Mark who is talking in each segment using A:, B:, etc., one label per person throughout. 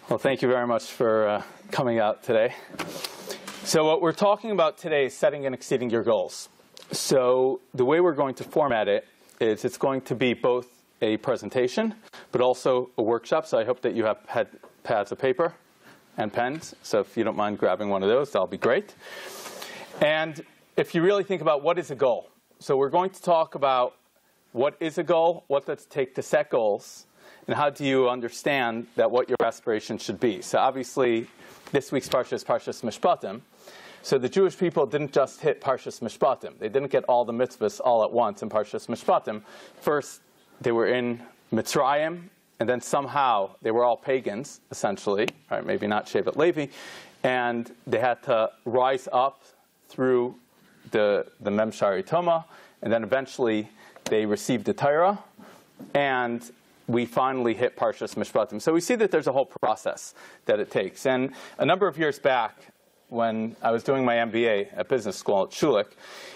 A: Well, thank you very much for coming out today. So what we're talking about today is setting and exceeding your goals. So the way we're going to format it is it's going to be both a presentation, but also a workshop. So I hope that you have pads of paper and pens. So if you don't mind grabbing one of those, that'll be great. And if you really think about what is a goal. So we're going to talk about what is a goal, what does it take to set goals, and how do you understand that what your aspiration should be. So obviously, this week's Parsha is Parshas Mishpatim. So the Jewish people didn't just hit Parshas Mishpatim. They didn't get all the mitzvahs all at once in Parshas Mishpatim. First, they were in Mitzrayim, and then somehow they were all pagans, essentially, right? Maybe not Shevet Levi, and they had to rise up through the Memshari Toma, and then eventually they received the Torah, and we finally hit Parshas Mishpatim. So we see that there's a whole process that it takes. And a number of years back, when I was doing my MBA at business school at Schulich,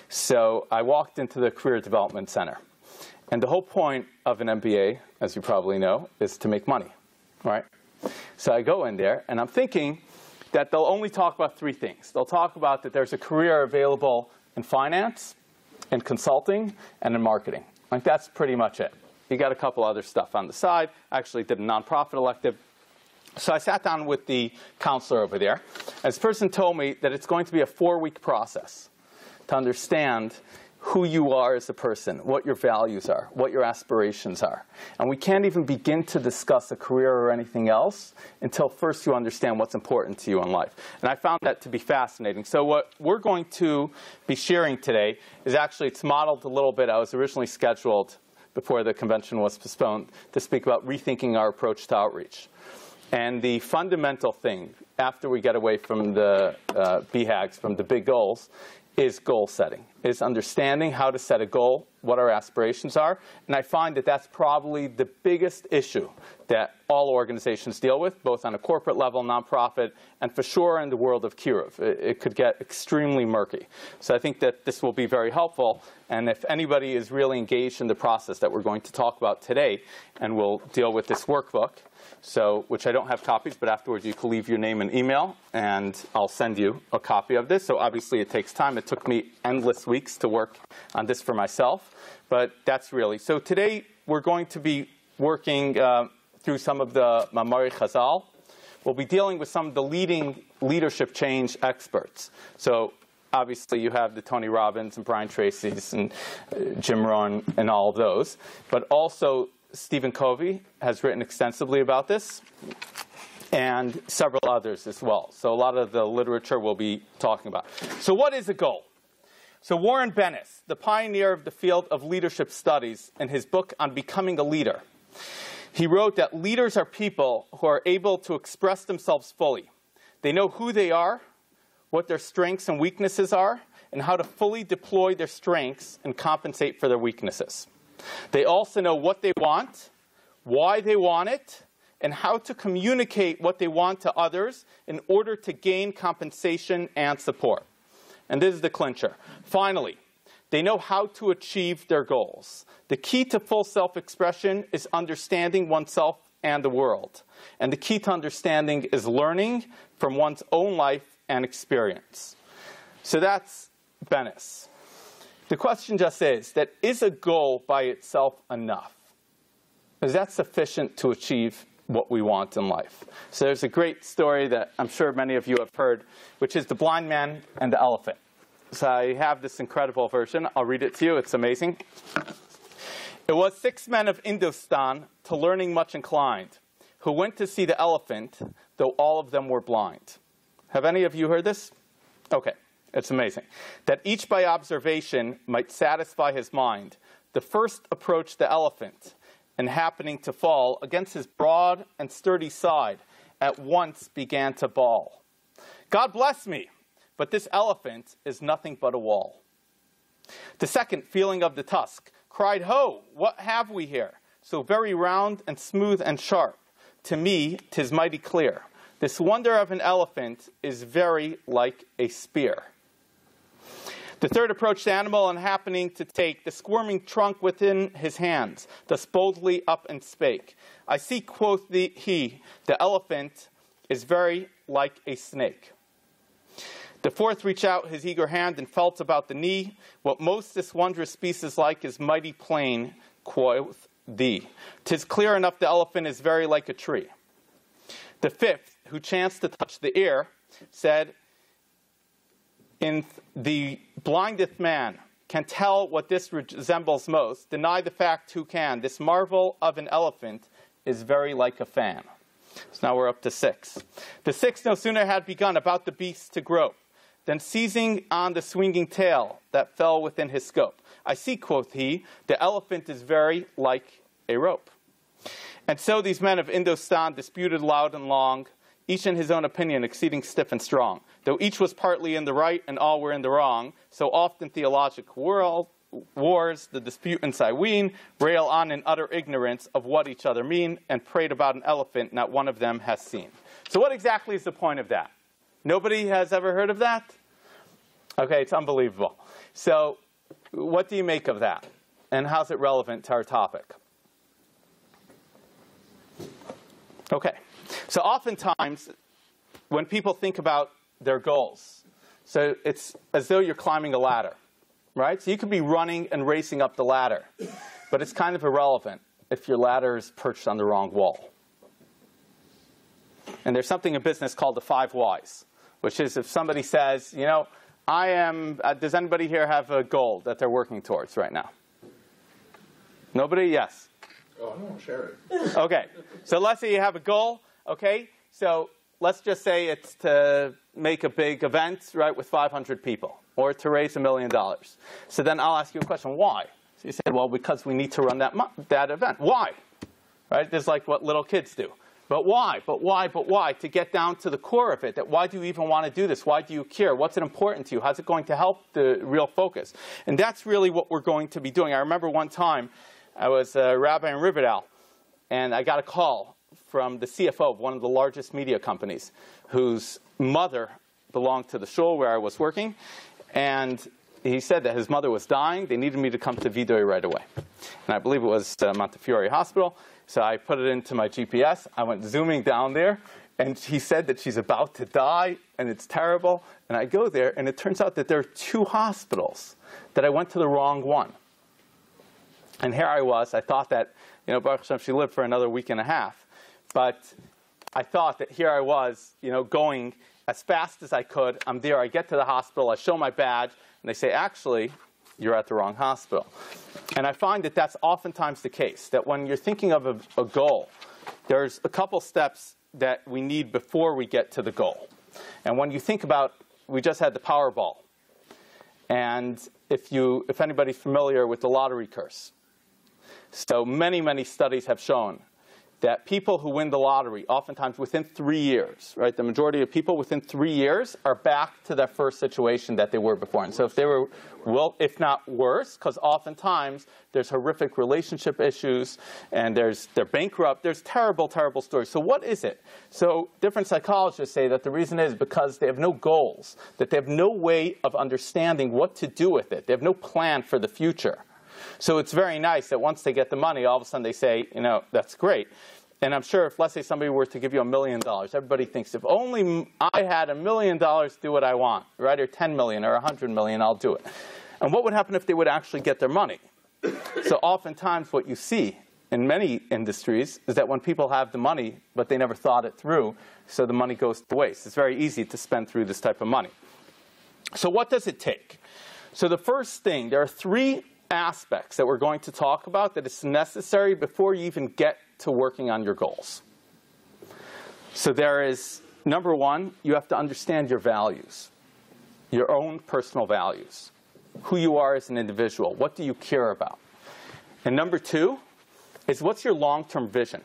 A: so I walked into the Career Development Center. And the whole point of an MBA, as you probably know, is to make money, right? So I go in there, and I'm thinking that they'll only talk about three things. They'll talk about that there's a career available in finance, in consulting, and in marketing. Like, that's pretty much it. You got a couple other stuff on the side. I actually did a nonprofit elective. So I sat down with the counselor over there. And this person told me that it's going to be a 4-week process to understand who you are as a person, what your values are, what your aspirations are. And we can't even begin to discuss a career or anything else until first you understand what's important to you in life. And I found that to be fascinating. So what we're going to be sharing today is actually, it's modeled a little bit. I was originally scheduled before the convention was postponed to speak about rethinking our approach to outreach. And the fundamental thing, after we get away from the BHAGs, from the big goals, is goal setting, is understanding how to set a goal, what our aspirations are. And I find that that's probably the biggest issue that all organizations deal with, both on a corporate level, nonprofit, and for sure in the world of Kiruv. It could get extremely murky. So I think that this will be very helpful. And if anybody is really engaged in the process that we're going to talk about today, and we'll deal with this workbook, so, which I don't have copies, but afterwards you can leave your name and email, and I'll send you a copy of this. So obviously it takes time. It took me endless weeks to work on this for myself, but that's really. So today we're going to be working through some of the Mamari Chazal. We'll be dealing with some of the leading leadership change experts. So obviously you have the Tony Robbins and Brian Tracy's and Jim Rohn and all of those, but also Stephen Covey has written extensively about this, and several others as well. So a lot of the literature we'll be talking about. So what is a goal? So Warren Bennis, the pioneer of the field of leadership studies, in his book on becoming a leader, he wrote that leaders are people who are able to express themselves fully. They know who they are, what their strengths and weaknesses are, and how to fully deploy their strengths and compensate for their weaknesses. They also know what they want, why they want it, and how to communicate what they want to others in order to gain compensation and support. And this is the clincher. Finally, they know how to achieve their goals. The key to full self-expression is understanding oneself and the world. And the key to understanding is learning from one's own life and experience. So that's Bennis. The question just is a goal by itself enough? Is that sufficient to achieve what we want in life? So there's a great story that I'm sure many of you have heard, which is the blind man and the elephant. So I have this incredible version. I'll read it to you. It's amazing. It was 6 men of Indostan, to learning much inclined, who went to see the elephant, though all of them were blind. Have any of you heard this? Okay. It's amazing. That each by observation might satisfy his mind, the first approached the elephant, and happening to fall against his broad and sturdy side, at once began to bawl. God bless me, but this elephant is nothing but a wall. The second, feeling of the tusk, cried, Ho, what have we here? So very round and smooth and sharp. To me, 'tis mighty clear. This wonder of an elephant is very like a spear. The third approached the animal, and happening to take the squirming trunk within his hands, thus boldly up and spake. I see, quoth he, the elephant is very like a snake. The fourth reached out his eager hand and felt about the knee. What most this wondrous species like is mighty plain, quoth thee. 'Tis clear enough the elephant is very like a tree. The fifth, who chanced to touch the ear, said, in the blindeth man can tell what this resembles most. Deny the fact who can. This marvel of an elephant is very like a fan. So now we're up to 6. The 6th no sooner had begun about the beast to grope, than seizing on the swinging tail that fell within his scope. I see, quoth he, the elephant is very like a rope. And so these men of Indostan disputed loud and long, each in his own opinion exceeding stiff and strong. Though each was partly in the right and all were in the wrong, so often theologic wars, the disputants I ween, rail on in utter ignorance of what each other mean, and prate about an elephant not one of them has seen. So what exactly is the point of that? Nobody has ever heard of that? Okay, it's unbelievable. So what do you make of that? And how's it relevant to our topic? Okay, so oftentimes when people think about their goals, so it's as though you're climbing a ladder, right? So you could be running and racing up the ladder, but it's kind of irrelevant if your ladder is perched on the wrong wall. And there's something in business called the 5 whys, which is if somebody says, you know, does anybody here have a goal that they're working towards right now? Nobody? Yes.
B: Oh, I want to share it.
A: Okay, so let's say you have a goal, okay? So let's just say it's to make a big event, right, with 500 people, or to raise $1 million. So then I'll ask you a question, why? So you say, well, because we need to run that event. Why? Right? This is like what little kids do. But why? But why? But why? To get down to the core of it, that why do you even want to do this? Why do you care? What's it important to you? How's it going to help the real focus? And that's really what we're going to be doing. I remember one time I was a rabbi in Riverdale, and I got a call from the CFO of one of the largest media companies, whose mother belonged to the shul where I was working. And he said that his mother was dying. They needed me to come to Vidoy right away. And I believe it was Montefiore Hospital. So I put it into my GPS. I went zooming down there. And he said that she's about to die, and it's terrible. And I go there, and it turns out that there are 2 hospitals, that I went to the wrong one. And here I was. I thought that, you know, Baruch Hashem, she lived for another week and a half. But I thought that here I was, you know, going as fast as I could. I'm there. I get to the hospital. I show my badge. And they say, actually, you're at the wrong hospital. And I find that that's oftentimes the case, that when you're thinking of a goal, there's a couple steps that we need before we get to the goal. And when you think about, we just had the Powerball. And if anybody's familiar with the lottery curse, so many studies have shown that people who win the lottery, oftentimes within 3 years, right, the majority of people within 3 years are back to their first situation that they were before. And so if they were, well, if not worse, because oftentimes there's horrific relationship issues, and they're bankrupt, there's terrible stories. So what is it? So different psychologists say that the reason is because they have no goals, that they have no way of understanding what to do with it. They have no plan for the future. So it's very nice that once they get the money, all of a sudden they say, you know, that's great. And I'm sure if, let's say, somebody were to give you $1 million, everybody thinks, if only I had $1 million to do what I want, right, or 10 million or 100 million, I'll do it. And what would happen if they would actually get their money? So oftentimes what you see in many industries is that when people have the money, but they never thought it through, so the money goes to waste. It's very easy to spend through this type of money. So what does it take? So the first thing, there are 3 aspects that we're going to talk about that is necessary before you even get to working on your goals. So there is, number 1, you have to understand your values, your own personal values, who you are as an individual, what do you care about. And number 2 is what's your long-term vision,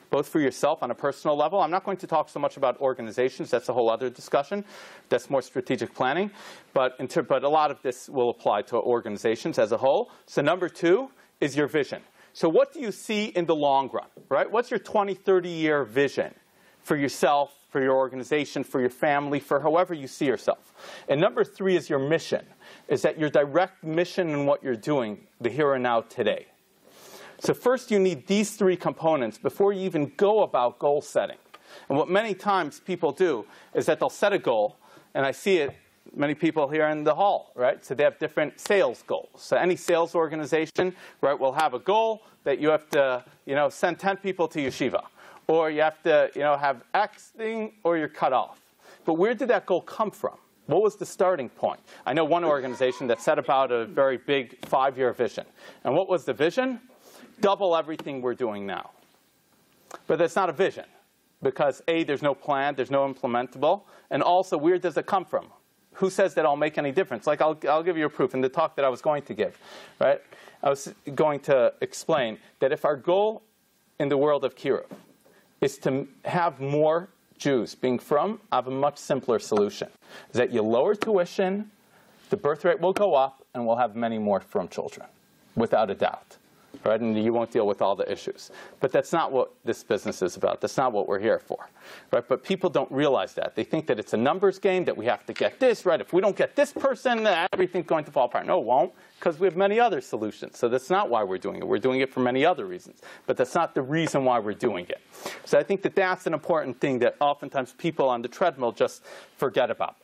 A: both for yourself on a personal level. I'm not going to talk so much about organizations. That's a whole other discussion. That's more strategic planning. But a lot of this will apply to organizations as a whole. So number 2 is your vision. So what do you see in the long run, right? What's your 20, 30-year vision for yourself, for your organization, for your family, for however you see yourself? And number 3 is your mission, is that your direct mission in what you're doing, the here and now today. So first you need these 3 components before you even go about goal setting. And what many times people do is that they'll set a goal, and I see it, many people here in the hall, right? So they have different sales goals. So any sales organization, right, will have a goal that you have to, send 10 people to yeshiva. Or you have to, have X thing, or you're cut off. But where did that goal come from? What was the starting point? I know one organization that set about a very big 5-year vision. And what was the vision? Double everything we're doing now. But that's not a vision. Because A, there's no plan, there's no implementable. And also, where does it come from? Who says that it'll make any difference? Like, I'll give you a proof in the talk that I was going to give, right? I was going to explain that if our goal in the world of Kiruv is to have more Jews being from, I have a much simpler solution. Is that you lower tuition, the birth rate will go up, and we'll have many more from children, without a doubt. Right? And you won't deal with all the issues. But that's not what this business is about. That's not what we're here for. Right? But people don't realize that. They think that it's a numbers game, that we have to get this, right? If we don't get this person, everything's going to fall apart. No, it won't, because we have many other solutions. So that's not why we're doing it. We're doing it for many other reasons. But that's not the reason why we're doing it. So I think that that's an important thing that oftentimes people on the treadmill just forget about.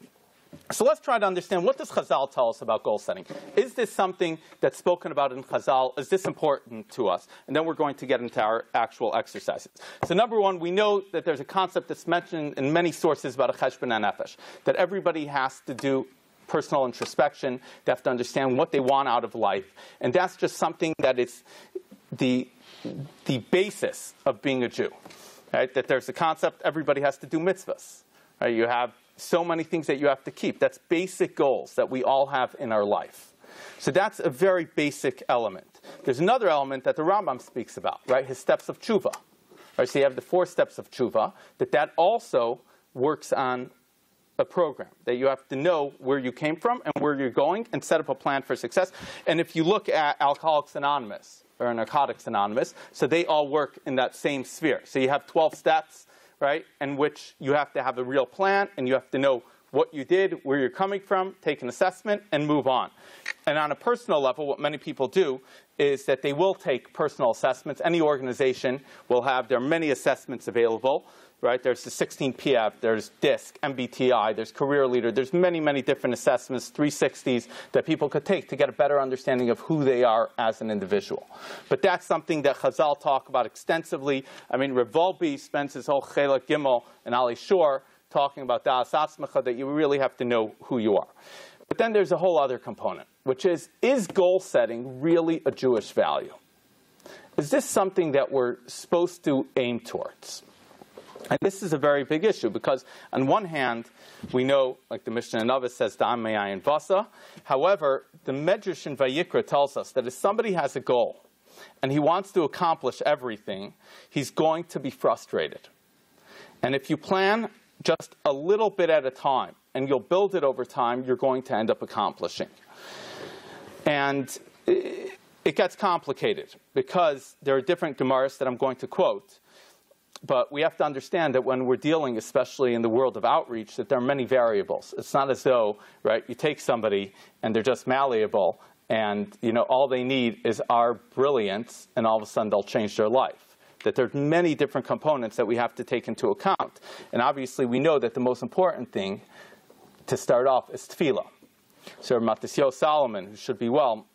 A: So let's try to understand, what does Chazal tell us about goal setting? Is this something that's spoken about in Chazal? Is this important to us? And then we're going to get into our actual exercises. So number one, we know that there's a concept that's mentioned in many sources about a cheshbon nefesh, that everybody has to do personal introspection. They have to understand what they want out of life. And that's just something that is the basis of being a Jew. Right? That there's a concept, everybody has to do mitzvahs. Right? You have so many things that you have to keep. That's basic goals that we all have in our life. So that's a very basic element. There's another element that the Rambam speaks about, right? His steps of tshuva. Right? So you have the 4 steps of tshuva, that also works on a program, that you have to know where you came from and where you're going and set up a plan for success. And if you look at Alcoholics Anonymous or Narcotics Anonymous, so they all work in that same sphere. So you have 12 steps, right, in which you have to have a real plan, and you have to know what you did, where you're coming from, take an assessment, and move on. And on a personal level, what many people do is that they will take personal assessments. Any organization will have, there are many assessments available, right? There's the 16 PF, there's DISC, MBTI, there's Career Leader. There's many, many different assessments, 360s, that people could take to get a better understanding of who they are as an individual. But that's something that Chazal talk about extensively. I mean, Rav Volpe spends his whole Chelek Gimel and Ali Shor talking about Da'as Atzmecha, that you really have to know who you are. But then there's a whole other component, which is goal setting really a Jewish value? Is this something that we're supposed to aim towards? And this is a very big issue, because on one hand, we know, like the Mishnah Nava says, Da'am me'ayin vasa. However, the Medrash in Vayikra tells us that if somebody has a goal and he wants to accomplish everything, he's going to be frustrated. And if you plan just a little bit at a time, and you'll build it over time, you're going to end up accomplishing. And it gets complicated, because there are different Gemaras that I'm going to quote. But we have to understand that when we're dealing, especially in the world of outreach, that there are many variables. It's not as though, right, you take somebody and they're just malleable, and all they need is our brilliance, and all of a sudden they'll change their life. That there are many different components that we have to take into account. And obviously we know that the most important thing to start off is tefillah. So Matisyahu Solomon, who should be well,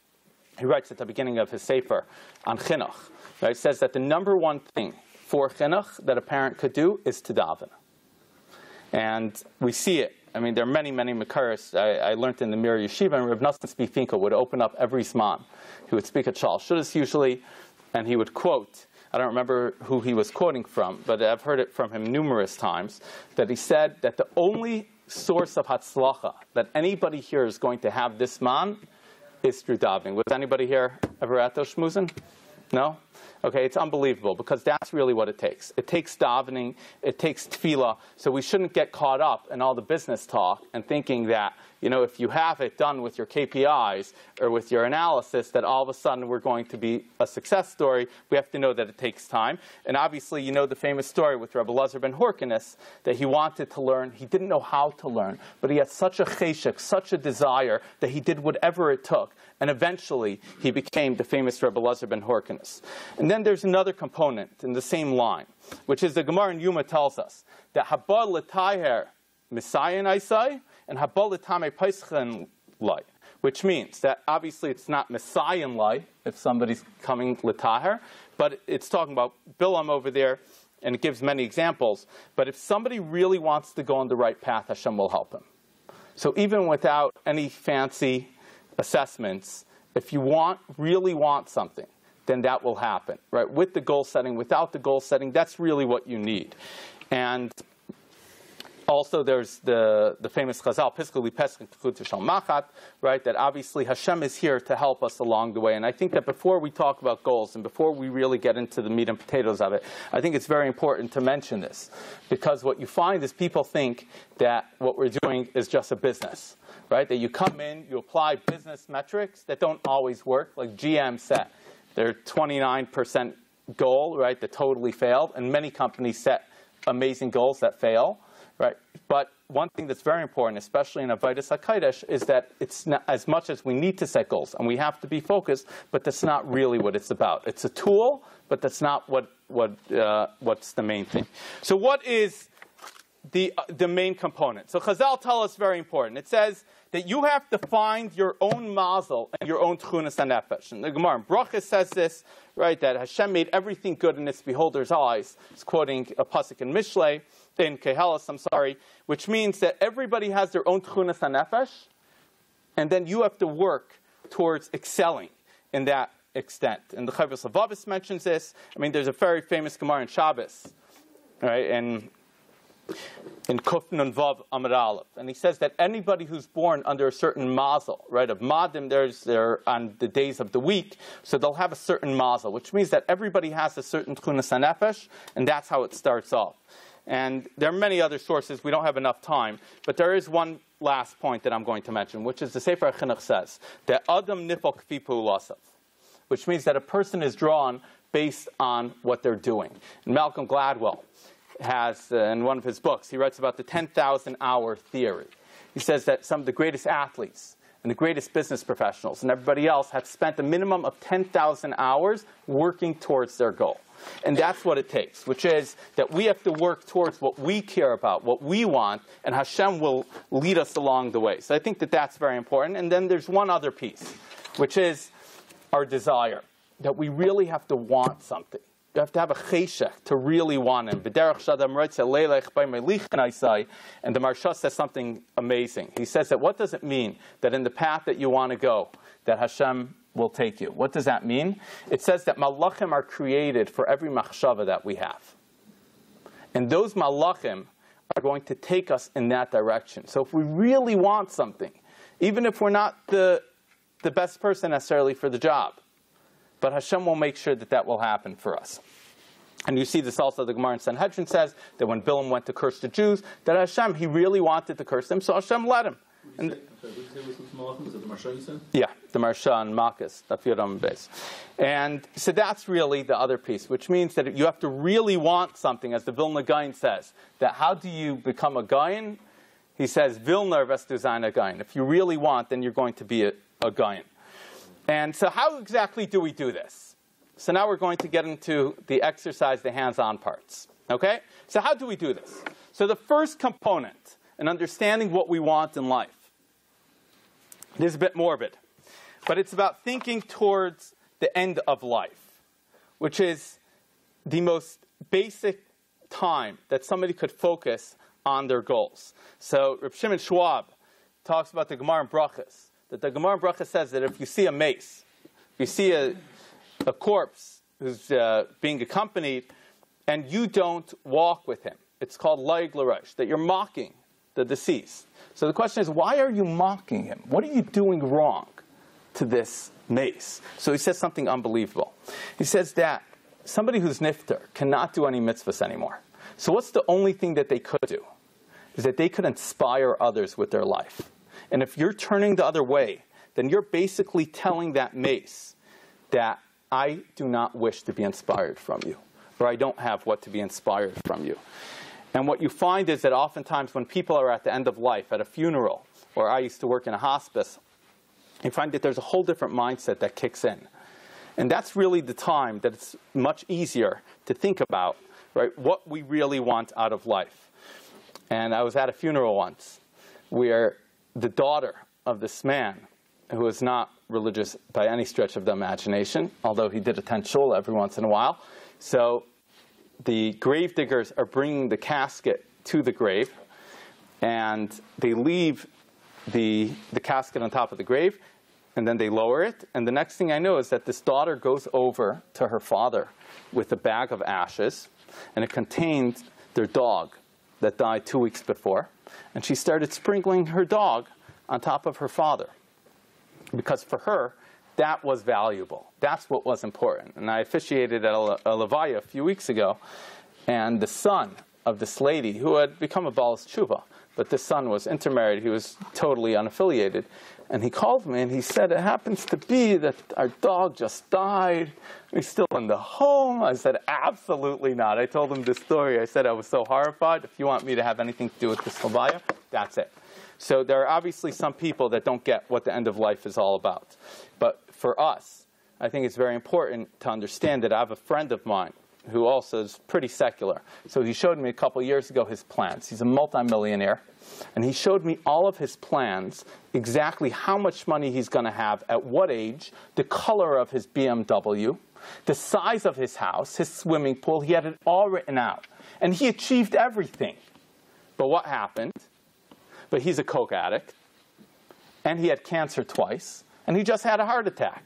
A: he writes at the beginning of his sefer on chinuch, right, says that the number one thing for chinuch that a parent could do is to daven. And we see it. I mean, there are many, many makaris. I learned in the Mir Yeshiva, and Reb Nosson Tzvi Finkel would open up every Zman. He would speak at Shal Shudas usually, and he would quote, I don't remember who he was quoting from, but I've heard it from him numerous times, that he said that the only source of hatzlacha that anybody here is going to have this man is through davening. Was anybody here ever at those shmuzin? No? Okay, it's unbelievable, because that's really what it takes. It takes davening, it takes tefillah, so we shouldn't get caught up in all the business talk and thinking that, if you have it done with your KPIs or with your analysis, that all of a sudden we're going to be a success story. We have to know that it takes time. And obviously, the famous story with Rabbi Leib ben Horkinus, that he wanted to learn. He didn't know how to learn, but he had such a cheshek, such a desire, that he did whatever it took. And eventually, he became the famous Rabbi Leib ben Horkinus. And then there's another component in the same line, which is the Gemara in Yuma tells us that Haba l'tayher misayin isai and Haba l'tamei peischen lai, which means that obviously it's not misayin lai if somebody's coming l'tayher, but it's talking about Bilam over there, and it gives many examples. But if somebody really wants to go on the right path, Hashem will help him. So even without any fancy assessments, if you really want something, then that will happen, right? With the goal setting, without the goal setting, that's really what you need. And also there's the famous Chazal, Piskul li peskin t'chud t'shal machat, right? That obviously Hashem is here to help us along the way. And I think that before we talk about goals and before we really get into the meat and potatoes of it, I think it's very important to mention this. Because what you find is people think that what we're doing is just a business, right? That you come in, you apply business metrics that don't always work, like GM set their 29% goal, right, that totally failed. And many companies set amazing goals that fail. Right, but one thing that's very important, especially in Avodas HaKodesh, is that it's not, as much as we need to set goals and we have to be focused, but that's not really what it's about. It's a tool, but that's not what's the main thing. So what is the main component? So Chazal tell us very important. It says that you have to find your own mazel and your own tchunas hanefesh. And the Gemara in Brachos says this, right, that Hashem made everything good in its beholder's eyes. It's quoting a pasuk in Mishlei, in Kehelis, which means that everybody has their own tchunas hanefesh, and then you have to work towards excelling in that extent. And the Chovos HaLevavos mentions this. I mean, there's a very famous Gemara in Shabbos, right, in Kuf Nun Vav Amud Aleph, and he says that anybody who's born under a certain mazel, right, of madim, they're on the days of the week, so they'll have a certain mazel, which means that everybody has a certain tchunas hanefesh, and that's how it starts off. And there are many other sources. We don't have enough time. But there is one last point that I'm going to mention, which is the Sefer HaChinuch says that Adam nifal kfi pu'ulasav, which means that a person is drawn based on what they're doing. And Malcolm Gladwell has, in one of his books, he writes about the 10,000-hour theory. He says that some of the greatest athletes and the greatest business professionals and everybody else have spent a minimum of 10,000 hours working towards their goal. And that's what it takes, which is that we have to work towards what we care about, what we want, and Hashem will lead us along the way. So I think that that's very important. And then there's one other piece, which is our desire, that we really have to want something. You have to have a cheshek to really want him. And the Maharsha says something amazing. He says that what does it mean that in the path that you want to go, that Hashem will take you? What does that mean? It says that malachim are created for every machshava that we have. And those malachim are going to take us in that direction. So if we really want something, even if we're not the best person necessarily for the job, but Hashem will make sure that that will happen for us. And you see this also, the Gemara in Sanhedrin says that when Bilam went to curse the Jews, that Hashem, he really wanted to curse them, so Hashem let him. And, yeah, the Maharsha and Makkas, Daf base. And so that's really the other piece, which means that you have to really want something, as the Vilna Gaon says. That how do you become a Gaon? He says, Vilna vestu zayin a Gaon. If you really want, then you're going to be a Gaon. And so how exactly do we do this? So now we're going to get into the exercise, the hands-on parts. Okay? So how do we do this? So the first component, in understanding what we want in life, it is a bit morbid, but it's about thinking towards the end of life, which is the most basic time that somebody could focus on their goals. So Reb Shimon Schwab talks about the Gemara in Brachos, that the Gemara in Brachos says that if you see a mace, if you see a corpse who's being accompanied, and you don't walk with him, it's called laig l'rosh, that you're mocking the deceased. So the question is, why are you mocking him? What are you doing wrong to this mace? So he says something unbelievable. He says that somebody who's nifter cannot do any mitzvahs anymore. So what's the only thing that they could do? Is that they could inspire others with their life. And if you're turning the other way, then you're basically telling that mace that I do not wish to be inspired from you, or I don't have what to be inspired from you. And what you find is that oftentimes when people are at the end of life, at a funeral, or I used to work in a hospice, you find that there's a whole different mindset that kicks in. And that's really the time that it's much easier to think about, right, what we really want out of life. And I was at a funeral once where the daughter of this man, who was not religious by any stretch of the imagination, although he did attend shul every once in a while. So the grave diggers are bringing the casket to the grave, and they leave the casket on top of the grave, and then they lower it. And the next thing I know is that this daughter goes over to her father with a bag of ashes, and it contained their dog that died 2 weeks before. And she started sprinkling her dog on top of her father, because for her, that was valuable. That's what was important. And I officiated at a levaya a few weeks ago, and the son of this lady, who had become a Baal's Tshuva, but this son was intermarried, he was totally unaffiliated, and he called me and he said, it happens to be that our dog just died. He's still in the home. I said, absolutely not. I told him this story. I said, I was so horrified. If you want me to have anything to do with this levaya, that's it. So there are obviously some people that don't get what the end of life is all about. But for us, I think it's very important to understand that I have a friend of mine who also is pretty secular. So he showed me a couple years ago his plans. He's a multimillionaire. And he showed me all of his plans, exactly how much money he's going to have, at what age, the color of his BMW, the size of his house, his swimming pool. He had it all written out. And he achieved everything. But what happened? But he's a coke addict. And he had cancer twice. And he just had a heart attack.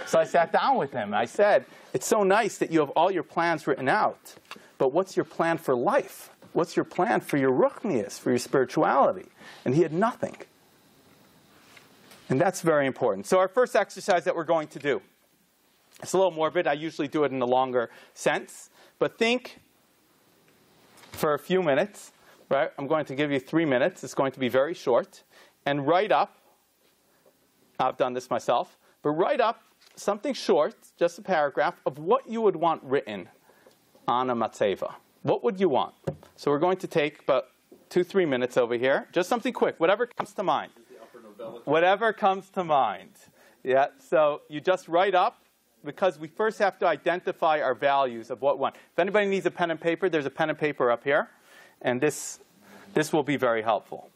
A: So I sat down with him. I said, it's so nice that you have all your plans written out. But what's your plan for life? What's your plan for your ruchnius, for your spirituality? And he had nothing. And that's very important. So our first exercise that we're going to do, it's a little morbid. I usually do it in a longer sense. But think for a few minutes. Right? I'm going to give you 3 minutes. It's going to be very short. And write up, I've done this myself, but write up something short, just a paragraph, of what you would want written on a matzeva. What would you want? So we're going to take about 2-3 minutes over here. Just something quick, whatever comes to mind. Whatever comes to mind. Yeah, so you just write up, because we first have to identify our values of what we want. If anybody needs a pen and paper, there's a pen and paper up here. And this will be very helpful.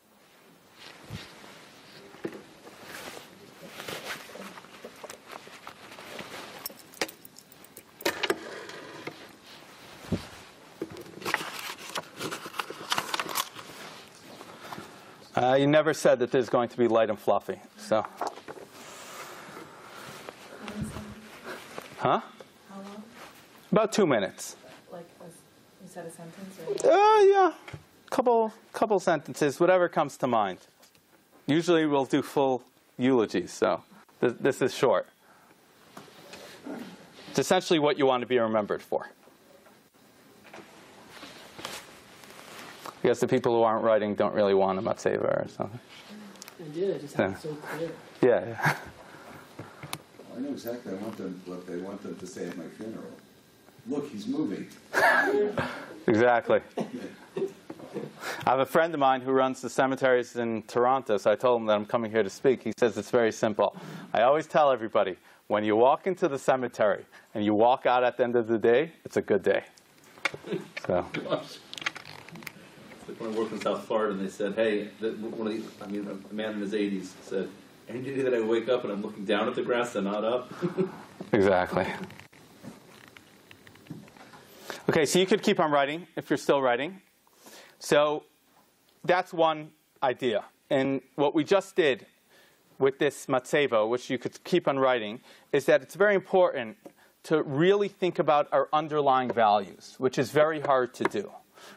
A: You never said that there's going to be light and fluffy. So. Huh?
C: How long?
A: About 2 minutes.
C: Like, you said a sentence? Or
A: Yeah. Couple sentences, whatever comes to mind. Usually we'll do full eulogies, so this is short. It's essentially what you want to be remembered for. I guess the people who aren't writing don't really want a matzeva or something.
C: I did. It just sounds so clear.
A: Yeah.
B: I know exactly what they want them to say at my funeral. Look, he's moving.
A: Exactly. I have a friend of mine who runs the cemeteries in Toronto, so I told him that I'm coming here to speak. He says it's very simple. I always tell everybody, when you walk into the cemetery and you walk out at the end of the day, it's a good day. So.
D: Like when I worked in South Florida, and they said, "Hey, a man in his 80s said, any day that I wake up and I'm looking down at the grass and not up."
A: Exactly. Okay, so you could keep on writing if you're still writing. So that's one idea. And what we just did with this matzeva, which you could keep on writing, is that it's very important to really think about our underlying values, which is very hard to do.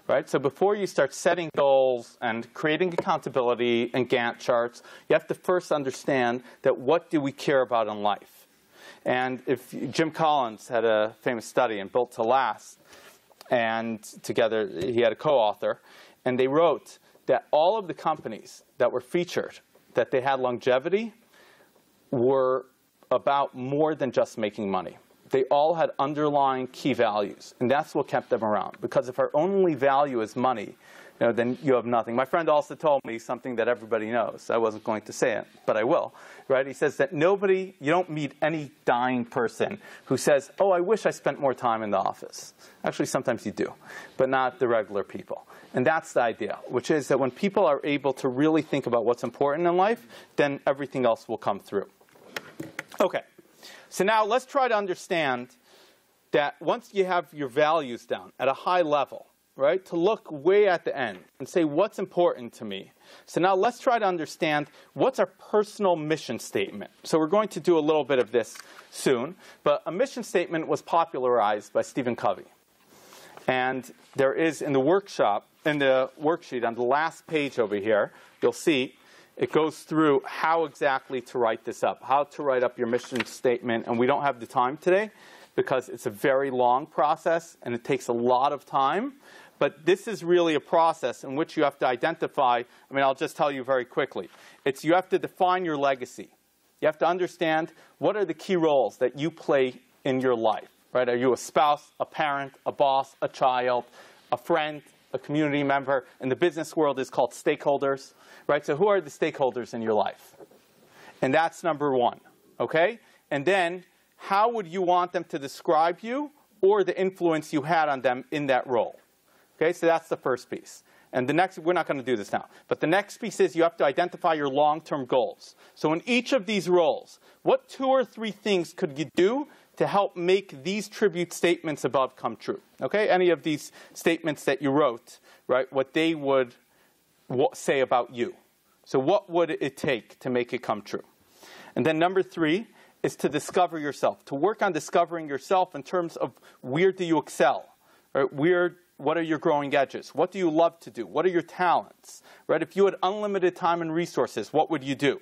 A: Right? So before you start setting goals and creating accountability and Gantt charts, you have to first understand that what do we care about in life. And if Jim Collins had a famous study in Built to Last, and together he had a co-author, and they wrote that all of the companies that were featured, that they had longevity, were about more than just making money. They all had underlying key values, and that's what kept them around. Because if our only value is money, then you have nothing. My friend also told me something that everybody knows. I wasn't going to say it, but I will. Right? He says that you don't meet any dying person who says, oh, I wish I spent more time in the office. Actually, sometimes you do, but not the regular people. And that's the idea, which is that when people are able to really think about what's important in life, then everything else will come through. Okay, so now let's try to understand that once you have your values down at a high level, right, to look way at the end and say, what's important to me? So now let's try to understand what's our personal mission statement. So we're going to do a little bit of this soon, but a mission statement was popularized by Stephen Covey. And there is in the workshop, in the worksheet on the last page over here, you'll see it goes through how exactly to write this up, how to write up your mission statement. And we don't have the time today because it's a very long process and it takes a lot of time. But this is really a process in which you have to identify. I mean, I'll just tell you very quickly. You have to define your legacy. You have to understand what are the key roles that you play in your life. Right? Are you a spouse, a parent, a boss, a child, a friend, a community member? In the business world, it's called stakeholders. Right? So who are the stakeholders in your life? And that's number one. Okay? And then how would you want them to describe you or the influence you had on them in that role? Okay, so that's the first piece. And the next, we're not going to do this now, but the next piece is you have to identify your long-term goals. So in each of these roles, what 2 or 3 things could you do to help make these tribute statements above come true? Okay, any of these statements that you wrote, right, what they would say about you. So what would it take to make it come true? And then number 3 is to discover yourself, to work on discovering yourself in terms of where do you excel, right? What are your growing edges? What do you love to do? What are your talents? Right? If you had unlimited time and resources, what would you do?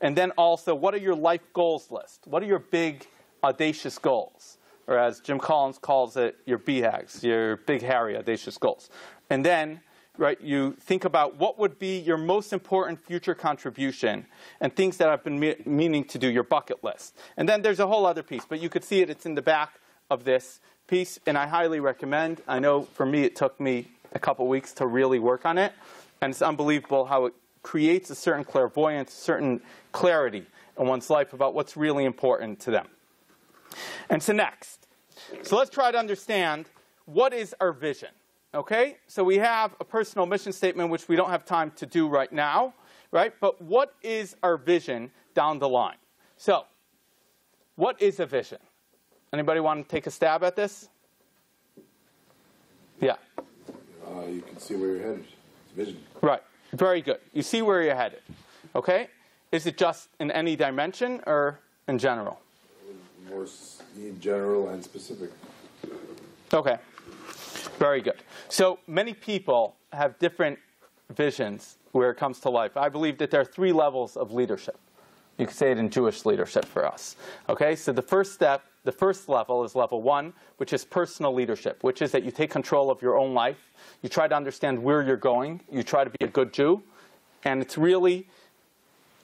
A: And then also, what are your life goals list? What are your big, audacious goals? Or as Jim Collins calls it, your BHAGs, your big, hairy, audacious goals. And then, right, you think about what would be your most important future contribution and things that I've been meaning to do, your bucket list. And then there's a whole other piece, but you could see it. It's in the back of this piece, and I highly recommend. I know for me it took me a couple weeks to really work on it, and it's unbelievable how it creates a certain clairvoyance, certain clarity in one's life about what's really important to them. And so next, let's try to understand what is our vision. Okay, so we have a personal mission statement, which we don't have time to do right now, right? But what is our vision down the line? So, what is a vision? Anybody want to take a stab at this? Yeah.
B: You can see where you're headed. It's vision.
A: Right. Very good. You see where you're headed. Okay? Is it just in any dimension or in general?
B: More in general and specific.
A: Okay. Very good. So many people have different visions where it comes to life. I believe that there are 3 levels of leadership. You could say it in Jewish leadership for us. Okay? So the first level is level 1, which is personal leadership, which is that you take control of your own life. You try to understand where you're going. You try to be a good Jew. And it's really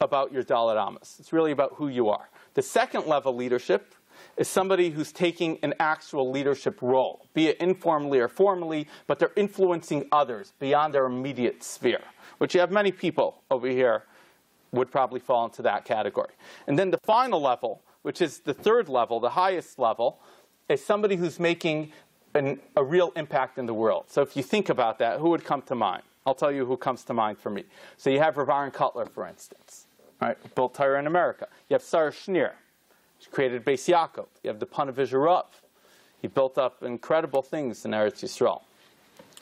A: about your Daled Amas. It's really about who you are. The second level leadership is somebody who's taking an actual leadership role, be it informally or formally, but they're influencing others beyond their immediate sphere, which you have many people over here would probably fall into that category. And then the final level, which is the third level, the highest level, is somebody who's making a real impact in the world. So if you think about that, who would come to mind? I'll tell you who comes to mind for me. So you have Rav Aaron Kotler, for instance, right? Built Torah in America. You have Sarah Schneer. She created Beis Yaakov. You have the Panavizha Rav. He built up incredible things in Eretz Yisrael.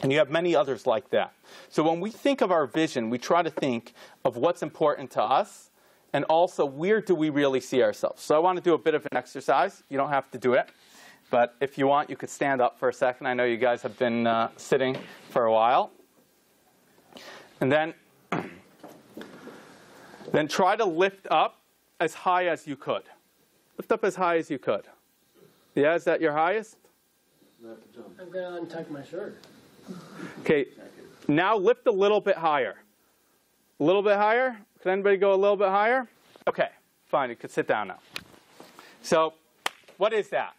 A: And you have many others like that. So when we think of our vision, we try to think of what's important to us and also where do we really see ourselves. So I want to do a bit of an exercise. You don't have to do it. But if you want, you could stand up for a second. I know you guys have been sitting for a while. And then try to lift up as high as you could. Lift up as high as you could. Yeah, is that your highest?
C: I'm going to untuck my shirt.
A: Okay, now lift a little bit higher. A little bit higher? Can anybody go a little bit higher? Okay, fine, you could sit down now. So, what is that?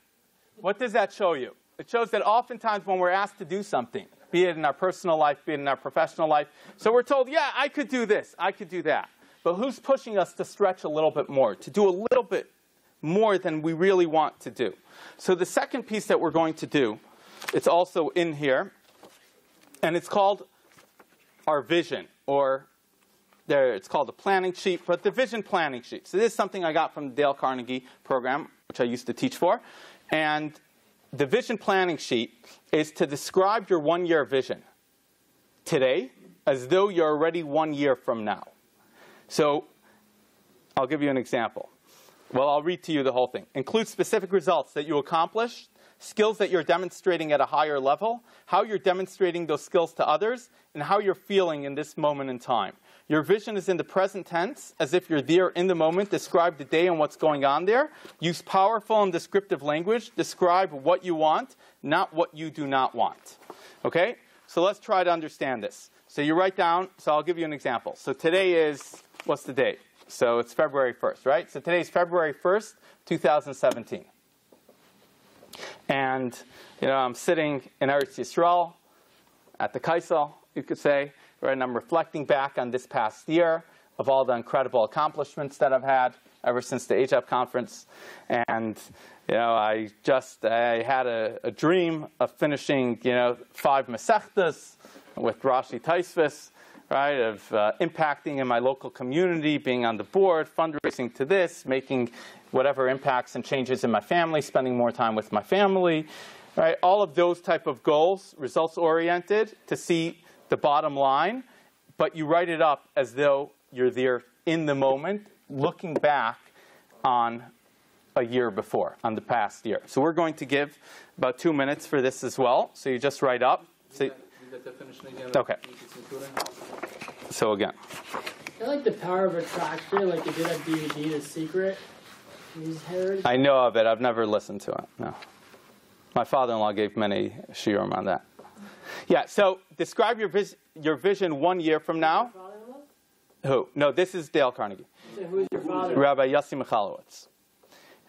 A: What does that show you? It shows that oftentimes when we're asked to do something, be it in our personal life, be it in our professional life. So we're told, yeah, I could do this, I could do that. But who's pushing us to stretch a little bit more, to do a little bit more than we really want to do? So the second piece that we're going to do, it's also in here, and it's called our vision, or it's called the planning sheet, but the vision planning sheet. So this is something I got from the Dale Carnegie program, which I used to teach for. And the vision planning sheet is to describe your one-year vision today as though you're already 1 year from now. So I'll give you an example. Well, I'll read to you the whole thing. Include specific results that you accomplished, skills that you're demonstrating at a higher level, how you're demonstrating those skills to others, and how you're feeling in this moment in time. Your vision is in the present tense, as if you're there in the moment. Describe the day and what's going on there. Use powerful and descriptive language. Describe what you want, not what you do not want. Okay? So let's try to understand this. So you write down, so I'll give you an example. So today is, what's the date? So it's February 1st, right? So today's February 1st, 2017. And, I'm sitting in Eretz Yisrael at the Kaisel, you could say, right? And I'm reflecting back on this past year of all the incredible accomplishments that I've had ever since the HAP conference. And, I had a dream of finishing, 5 Masechtas with Rashi Taisvis, right? Of impacting in my local community, being on the board, fundraising to this, making whatever impacts and changes in my family, spending more time with my family, right? All of those type of goals, results-oriented, to see the bottom line, but you write it up as though you're there in the moment, looking back on a year before, on the past year. So we're going to give about 2 minutes for this as well. So you just write up. So, okay. So again.
C: I like the power of attraction, like they did that DVD, The Secret.
A: I know of it. I've never listened to it. No. My father-in-law gave many shiurim on that. Yeah, so describe your vision 1 year from now. Who? No, this is Dale Carnegie.
C: So who is your father?
A: Rabbi Yossi Michalowicz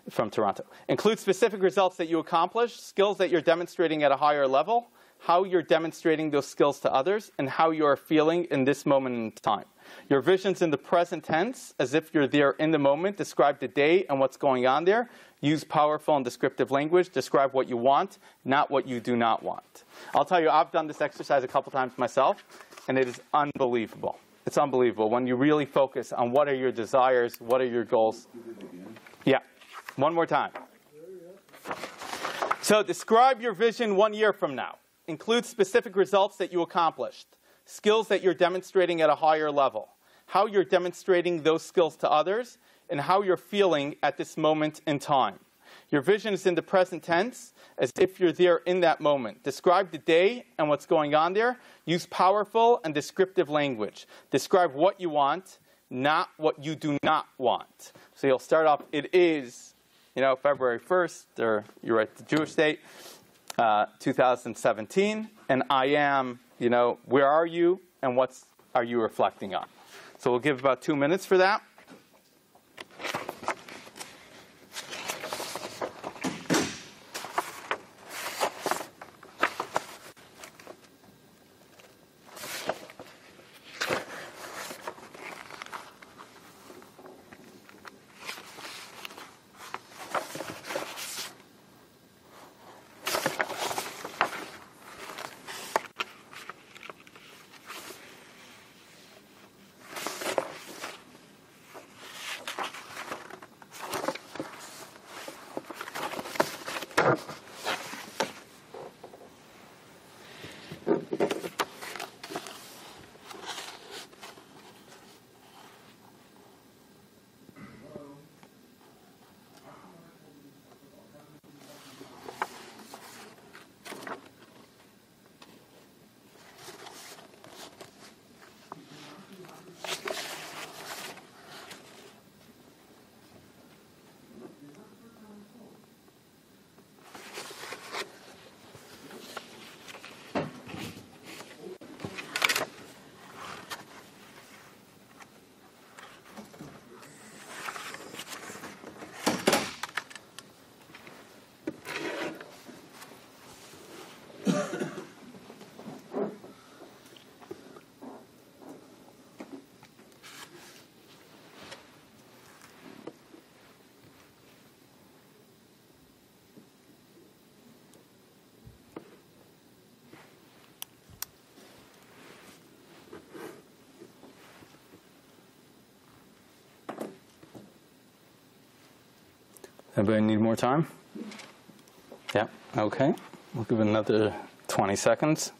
A: from Toronto. Include specific results that you accomplished, skills that you're demonstrating at a higher level, how you're demonstrating those skills to others, and how you are feeling in this moment in time. Your vision's in the present tense, as if you're there in the moment. Describe the day and what's going on there. Use powerful and descriptive language. Describe what you want, not what you do not want. I'll tell you, I've done this exercise a couple times myself, and it is unbelievable. It's unbelievable when you really focus on what are your desires, what are your goals. Yeah. One more time. So describe your vision 1 year from now. Include specific results that you accomplished, skills that you're demonstrating at a higher level, how you're demonstrating those skills to others, and how you're feeling at this moment in time. Your vision is in the present tense, as if you're there in that moment. Describe the day and what's going on there. Use powerful and descriptive language. Describe what you want, not what you do not want. So you'll start off, it is, February 1st, or you write the Jewish date, 2017, and I am, where are you, and what are you reflecting on? So we'll give about 2 minutes for that. Anybody need more time? Yeah, okay. We'll give it another 20 seconds.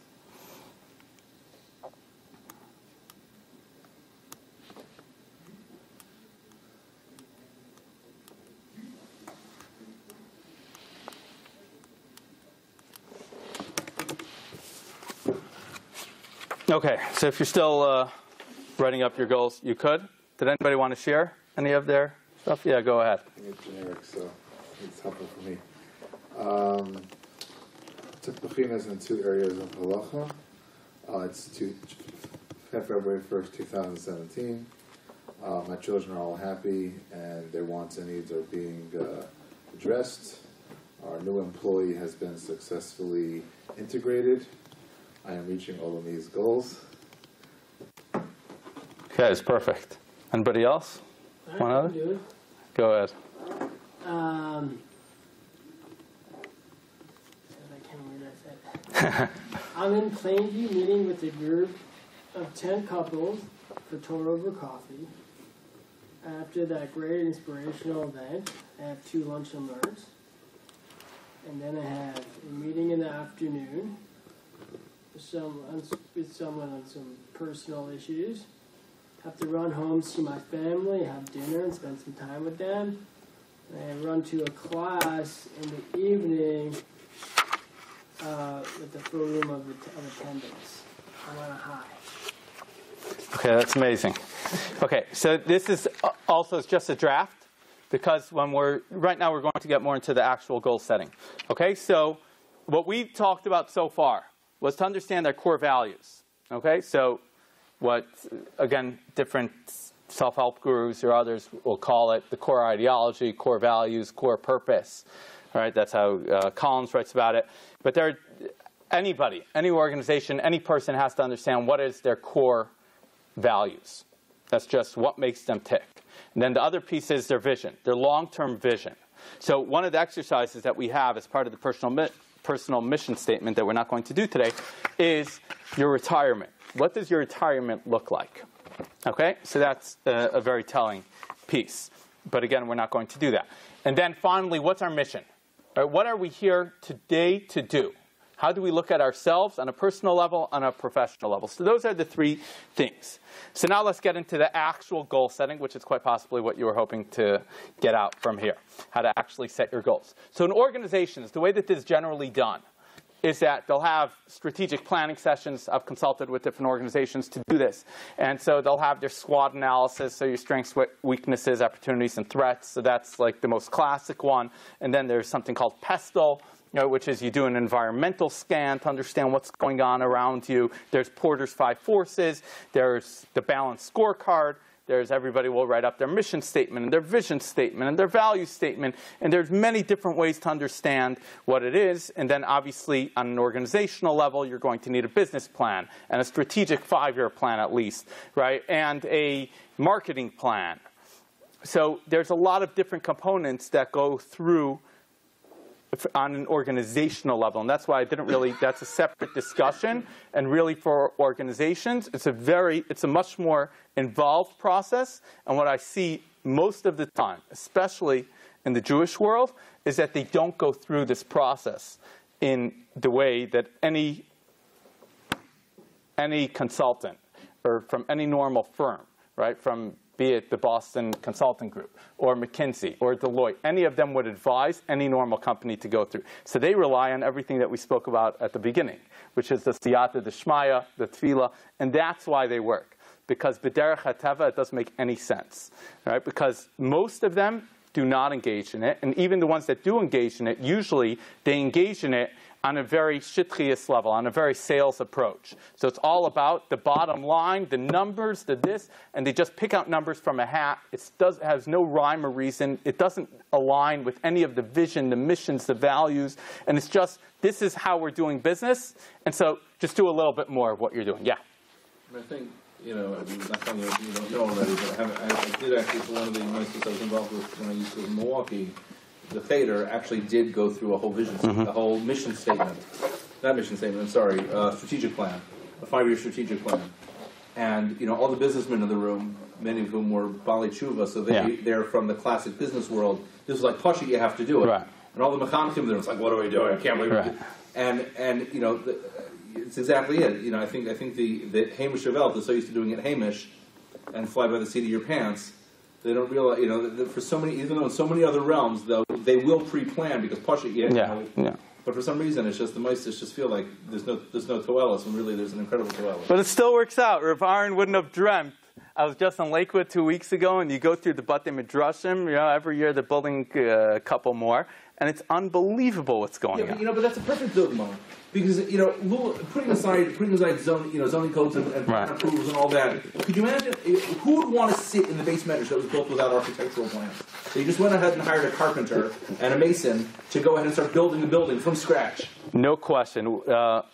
A: Okay, so if you're still writing up your goals, you could. Did anybody want to share any of their stuff? Yeah, go ahead.
E: I think it's generic, so it's helpful for me. Took Bechinas in 2 areas of halacha. It's February 1st, 2017. My children are all happy, and their wants and needs are being addressed. Our new employee has been successfully integrated. I am reaching all of these goals.
A: Okay, that's perfect. Anybody else? One other?
C: Do it.
A: Go ahead.
C: I can't remember what I said. I'm in Plainview meeting with a group of 10 couples for Torah over coffee. After that great inspirational event, I have 2 lunch and learns. And then I have a meeting in the afternoon with someone on some personal issues. Have to run home, see my family, have dinner, and spend some time with them. And I run to a class in the evening with the full room of attendance. I'm on a high.
A: Okay, that's amazing. Okay, so this is also just a draft, because right now we're going to get more into the actual goal setting. Okay, so what we've talked about so far was to understand their core values. Okay, so what, again, different self-help gurus or others will call it the core ideology, core values, core purpose. All right, that's how Collins writes about it. But anybody, any organization, any person has to understand what is their core values. That's just what makes them tick. And then the other piece is their vision, their long-term vision. So one of the exercises that we have as part of the personal mission statement that we're not going to do today is your retirement. What does your retirement look like? Okay, so that's a very telling piece. But again, we're not going to do that. And then finally, what's our mission? All right, what are we here today to do? How do we look at ourselves on a personal level, on a professional level? So those are the 3 things. So now let's get into the actual goal setting, which is quite possibly what you were hoping to get out from here, how to actually set your goals. So in organizations, the way that this is generally done is that they'll have strategic planning sessions. I've consulted with different organizations to do this. And so they'll have their SWOT analysis, so your strengths, weaknesses, opportunities, and threats. So that's like the most classic one. And then there's something called PESTLE, which is you do an environmental scan to understand what's going on around you. There's Porter's 5 forces. There's the balanced scorecard. There's everybody will write up their mission statement and their vision statement and their value statement. And there's many different ways to understand what it is. And then obviously on an organizational level, you're going to need a business plan and a strategic 5-year plan at least, right? And a marketing plan. So there's a lot of different components that go through on an organizational level. And that's why I didn't really, that's a separate discussion. And really for organizations, it's a much more involved process. And what I see most of the time, especially in the Jewish world, is that they don't go through this process in the way that any consultant or from any normal firm, right, from be it the Boston Consulting Group or McKinsey or Deloitte, any of them would advise any normal company to go through. So they rely on everything that we spoke about at the beginning, which is the siyata, the shmaya, the tefillah, and that's why they work. Because b'derech hateva, it doesn't make any sense, right? Because most of them do not engage in it, and even the ones that do engage in it, usually they engage in it on a very shitchias level, on a very sales approach. So it's all about the bottom line, the numbers, the this, and they just pick out numbers from a hat. It has no rhyme or reason. It doesn't align with any of the vision, the missions, the values, and it's just, this is how we're doing business, and so just do a little bit more of what you're doing. Yeah?
D: I think, not something that you don't know already, but I did actually, for one of the ministers I was involved with when I used to live in Milwaukee, the Theder actually did go through a whole vision statement, the whole mission statement. Not mission statement, I'm sorry, strategic plan, a 5-year strategic plan. and all the businessmen in the room, many of whom were Bali Tshuva, so they're from the classic business world. This was like, Pasha, you have to do it.
A: Right.
D: And all the mechanchim there was like, what are we doing? I can't believe it. And it's exactly it. I think the Hamish of they're so used to doing it Hamish and fly by the seat of your pants. They don't realize, that for so many, even though in so many other realms, though, they will pre-plan because Pasha, But for some reason, it's just the Meisters just feel like there's no Toelis, when really there's an incredible Toelis.
A: But it still works out. Rav Aaron wouldn't have dreamt. I was just in Lakewood 2 weeks ago, and you go through the Batei Midrashim. Every year they're building a couple more, and it's unbelievable what's going on.
D: But that's a perfect dogma. Because, putting aside zoning codes and approvals and all that, could you imagine, who would want to sit in the base medrash that was built without architectural plans? They just went ahead and hired a carpenter and a mason to go ahead and start building the building from scratch.
A: No question.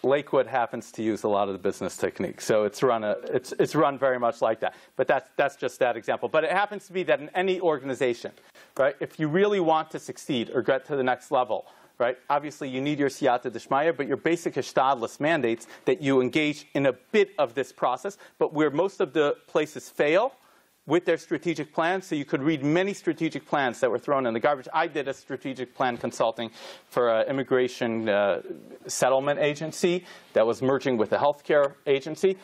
A: Lakewood happens to use a lot of the business techniques, so it's run very much like that. But that's just that example. But it happens to be that in any organization, right, if you really want to succeed or get to the next level, right? Obviously, you need your siyata d'shmaya, but your basic hishtadlus mandates that you engage in a bit of this process. But where most of the places fail with their strategic plans, so you could read many strategic plans that were thrown in the garbage. I did a strategic plan consulting for an immigration settlement agency that was merging with a healthcare agency.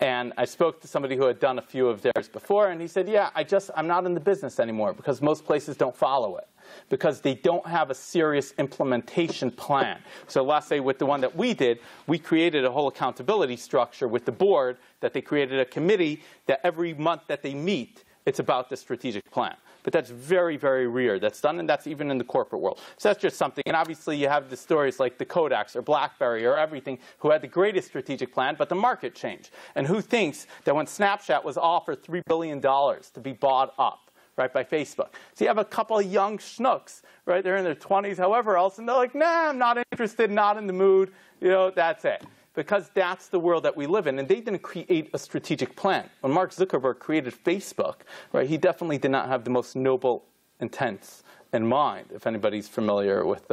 A: And I spoke to somebody who had done a few of theirs before, and he said, I'm not in the business anymore because most places don't follow it, because they don't have a serious implementation plan. So let's say with the one that we did, we created a whole accountability structure with the board, that they created a committee that every month that they meet, it's about the strategic plan. But that's very, very rare. That's done, and that's even in the corporate world. So that's just something. And obviously, you have the stories like the Kodaks or BlackBerry or everything, who had the greatest strategic plan, but the market changed. And who thinks that when Snapchat was offered $3 billion to be bought up, right, by Facebook. So you have a couple of young schnooks, right? They're in their 20s, however else, and they're like, nah, I'm not interested, not in the mood. That's it. Because that's the world that we live in. And they didn't create a strategic plan. When Mark Zuckerberg created Facebook, right, he definitely did not have the most noble intents in mind, if anybody's familiar with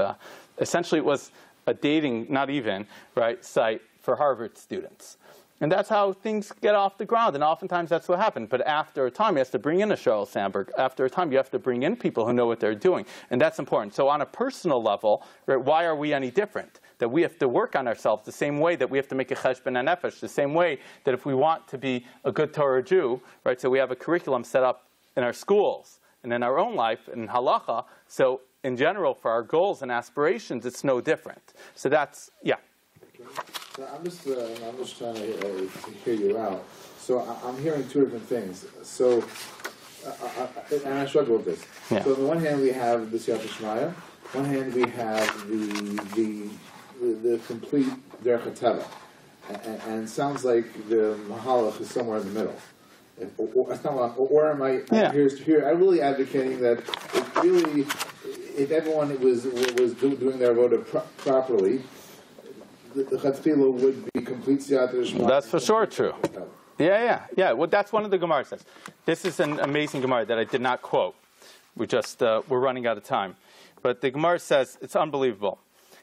A: essentially it was a dating, not even, right, site for Harvard students. And that's how things get off the ground. And oftentimes that's what happened. But after a time, you have to bring in a Sheryl Sandberg. After a time, you have to bring in people who know what they're doing. And that's important. So on a personal level, right, why are we any different? That we have to work on ourselves the same way that we have to make a cheshbon hanefesh, the same way that if we want to be a good Torah Jew, right, so we have a curriculum set up in our schools and in our own life, in halacha. So in general, for our goals and aspirations, it's no different. So that's,
E: So I'm just trying to hear you out. So I'm hearing two different things. So, and I struggle with this.
A: Yeah.
E: So on the one hand, we have the Siyata Shmaya. On one hand, we have the complete Derech HaTeva. And it sounds like the Mahalach is somewhere in the middle. Or am I here? I'm really advocating that if everyone was doing their avoda properly, the Chatzpila would be complete Siyata D'Shmaya.
A: That's for sure true. Yeah. Well, that's one of the Gemara says. This is an amazing Gemara that I did not quote. We're running out of time. But the Gemara says, it's unbelievable.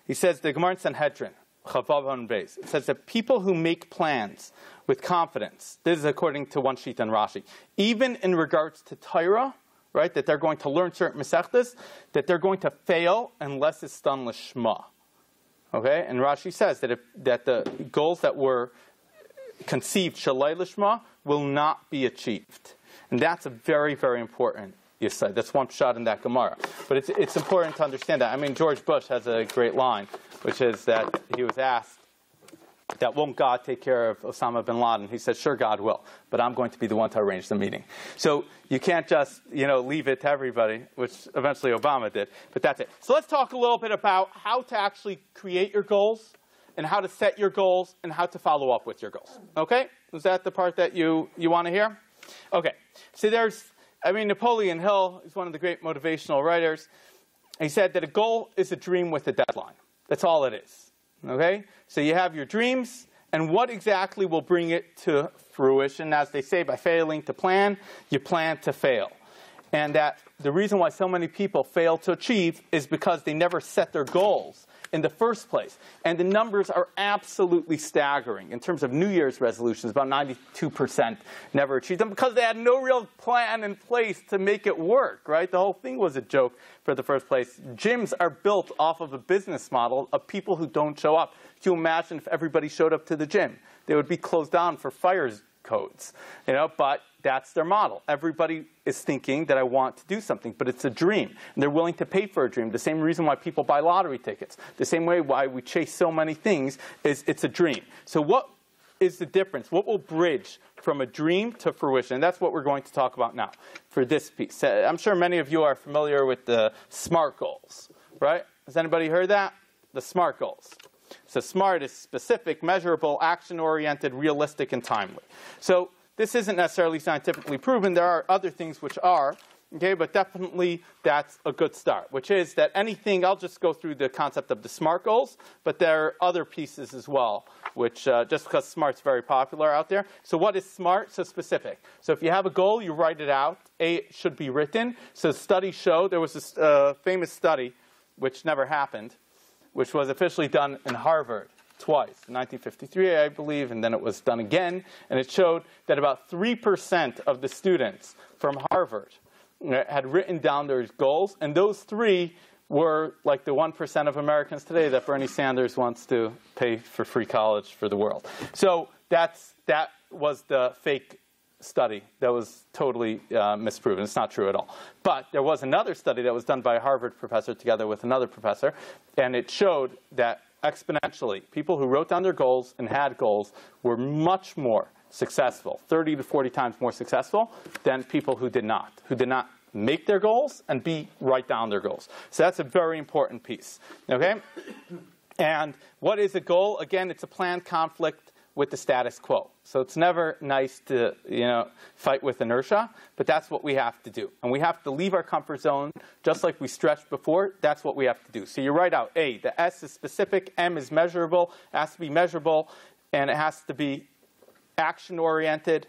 A: He says, the Gemara in Sanhedrin, Chavav Han Beis, it says that people who make plans with confidence, this is according to one sheet on Rashi, even in regards to Torah, right, that they're going to learn certain Masechtas, that they're going to fail unless it's done Lishma. Okay? And Rashi says that the goals that were conceived Shalai Lishma will not be achieved. And that's a very, very important yesod. That's one shot in that Gemara. But it's important to understand that. I mean, George Bush has a great line, which is that he was asked, that won't God take care of Osama bin Laden? He said, sure, God will, but I'm going to be the one to arrange the meeting. So you can't just, leave it to everybody, which eventually Obama did, but that's it. So let's talk a little bit about how to actually create your goals, and how to set your goals, and how to follow up with your goals. Okay? Is that the part that you want to hear? Okay. So Napoleon Hill is one of the great motivational writers. He said that a goal is a dream with a deadline. That's all it is. Okay? So you have your dreams, and what exactly will bring it to fruition? As they say, by failing to plan, you plan to fail. and that the reason why so many people fail to achieve is because they never set their goals in the first place. And the numbers are absolutely staggering. In terms of New Year's resolutions, about 92% never achieved them because they had no real plan in place to make it work, right? The whole thing was a joke for the first place. Gyms are built off of a business model of people who don't show up. Can you imagine if everybody showed up to the gym? They would be closed down for fire codes, but that's their model. Everybody is thinking that I want to do something, but it's a dream. And they're willing to pay for a dream. The same reason why people buy lottery tickets. The same way why we chase so many things is it's a dream. So what is the difference? What will bridge from a dream to fruition? And that's what we're going to talk about now for this piece. I'm sure many of you are familiar with the SMART goals, right? Has anybody heard that? The SMART goals. So SMART is specific, measurable, action-oriented, realistic, and timely. So this isn't necessarily scientifically proven. There are other things which are, okay, but definitely that's a good start, which is that anything, I'll just go through the concept of the SMART goals, but there are other pieces as well, which just because SMART's very popular out there. So what is SMART? So specific. So if you have a goal, you write it out. It should be written. So studies show, there was this famous study, which never happened, which was officially done in Harvard twice, in 1953, I believe, and then it was done again. And it showed that about 3% of the students from Harvard had written down their goals. And those 3 were like the 1% of Americans today that Bernie Sanders wants to pay for free college for the world. So that was the fake study that was totally misproven. It's not true at all. But there was another study that was done by a Harvard professor together with another professor, and it showed that exponentially, people who wrote down their goals and had goals were much more successful, 30 to 40 times more successful than people who did not make their goals and write down their goals. So that's a very important piece. Okay? And what is a goal? Again, it's a planned conflict with the status quo. So it's never nice to, fight with inertia, but that's what we have to do. And we have to leave our comfort zone, just like we stretched before. That's what we have to do. So you write out A, the S is specific, M is measurable, it has to be measurable, and it has to be action-oriented,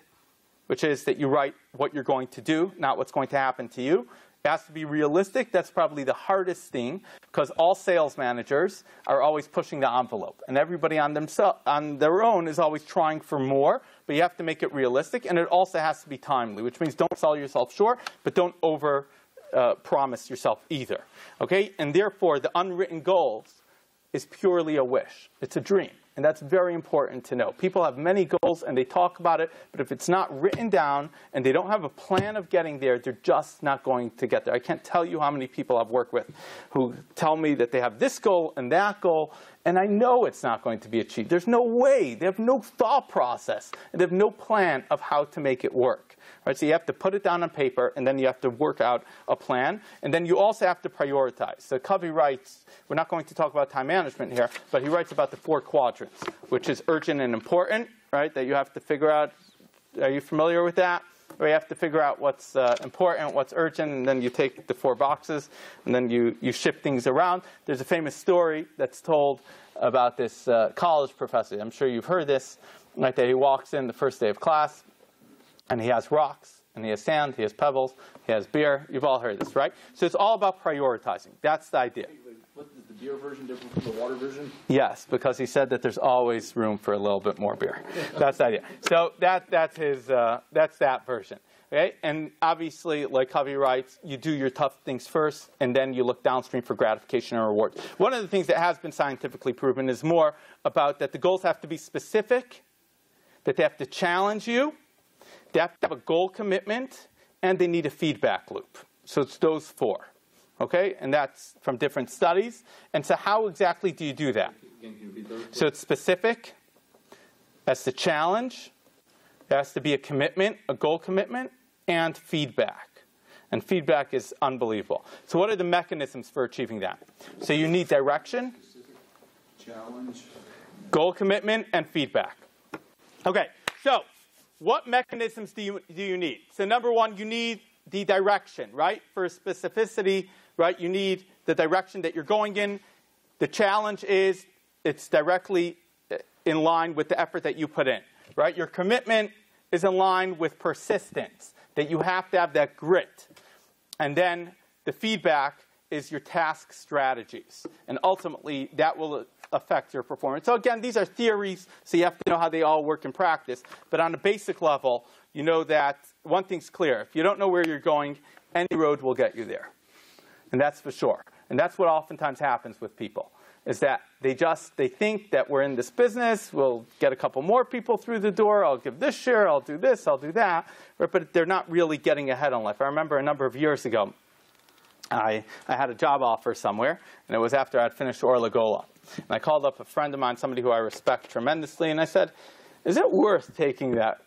A: which is that you write what you're going to do, not what's going to happen to you. It has to be realistic. That's probably the hardest thing because all sales managers are always pushing the envelope. And everybody on their own is always trying for more, but you have to make it realistic. And it also has to be timely, which means don't sell yourself short, but don't promise yourself either. Okay? And therefore, the unwritten goals is purely a wish. It's a dream. And that's very important to know. People have many goals and they talk about it, but if it's not written down and they don't have a plan of getting there, they're just not going to get there. I can't tell you how many people I've worked with who tell me that they have this goal and that goal, and I know it's not going to be achieved. There's no way. They have no thought process. And they have no plan of how to make it work. Right? So you have to put it down on paper, and then you have to work out a plan. And then you also have to prioritize. So Covey writes, we're not going to talk about time management here, but he writes about the 4 quadrants, which is urgent and important, right? That you have to figure out. Are you familiar with that? Where you have to figure out what's important, what's urgent, and then you take the 4 boxes, and then you shift things around. There's a famous story that's told about this college professor. I'm sure you've heard this, right? That he walks in the first day of class, and he has rocks, and he has sand, he has pebbles, he has beer. You've all heard this, right? So it's all about prioritizing. That's the idea.
D: What is the beer version different from the water version?
A: Yes, because he said that there's always room for a little bit more beer. That's the idea. So that's that version. Okay? And obviously, like Covey writes, you do your tough things first, and then you look downstream for gratification and reward. One of the things that has been scientifically proven is more about that the goals have to be specific, that they have to challenge you, they have to have a goal commitment, and they need a feedback loop. So it's those 4. Okay? And that's from different studies. And so how exactly do you do that? So it's specific. That's the challenge. There has to be a commitment, a goal commitment, and feedback. And feedback is unbelievable. So what are the mechanisms for achieving that? So you need direction,
B: Challenge,
A: goal commitment, and feedback. Okay, so what mechanisms do you need? So number 1, you need the direction, right? For specificity, right, you need the direction that you're going in. The challenge is it's directly in line with the effort that you put in, right? Your commitment is in line with persistence, that you have to have that grit. And then the feedback is your task strategies. And ultimately, that will affect your performance. So again, these are theories, so you have to know how they all work in practice. But on a basic level, you know that one thing's clear. If you don't know where you're going, any road will get you there. And that's for sure. And that's what oftentimes happens with people, is that they think that we're in this business, we'll get a couple more people through the door, I'll give this share, I'll do this, I'll do that. But they're not really getting ahead in life. I remember a number of years ago, I had a job offer somewhere, and it was after I'd finished Or Lagola. And I called up a friend of mine, somebody who I respect tremendously, and I said, is it worth taking that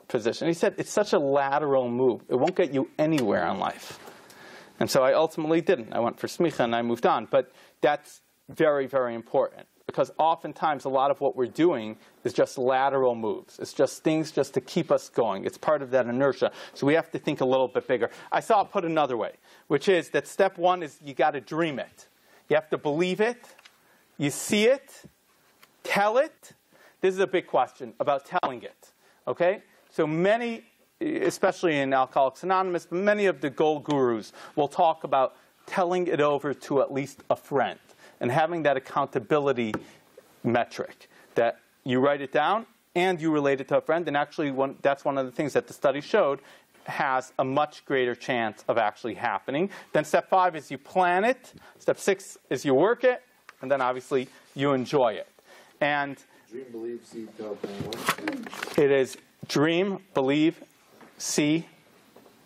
A: position? He said, it's such a lateral move. It won't get you anywhere in life. And so I ultimately didn't. I went for smicha and I moved on. But that's very, very important, because oftentimes a lot of what we're doing is just lateral moves. It's just things just to keep us going. It's part of that inertia. So we have to think a little bit bigger. I saw it put another way, which is that step one is you got to dream it. You have to believe it. You see it. Tell it. This is a big question about telling it. Okay? So many, especially in Alcoholics Anonymous, many of the goal gurus will talk about telling it over to at least a friend and having that accountability metric, that you write it down and you relate it to a friend. And actually, that's one of the things that the study showed has a much greater chance of actually happening. Then step 5 is you plan it. Step 6 is you work it. And then obviously you enjoy it. And
E: Dream, believe, see, tell, plan, work.
A: it is dream, believe, see,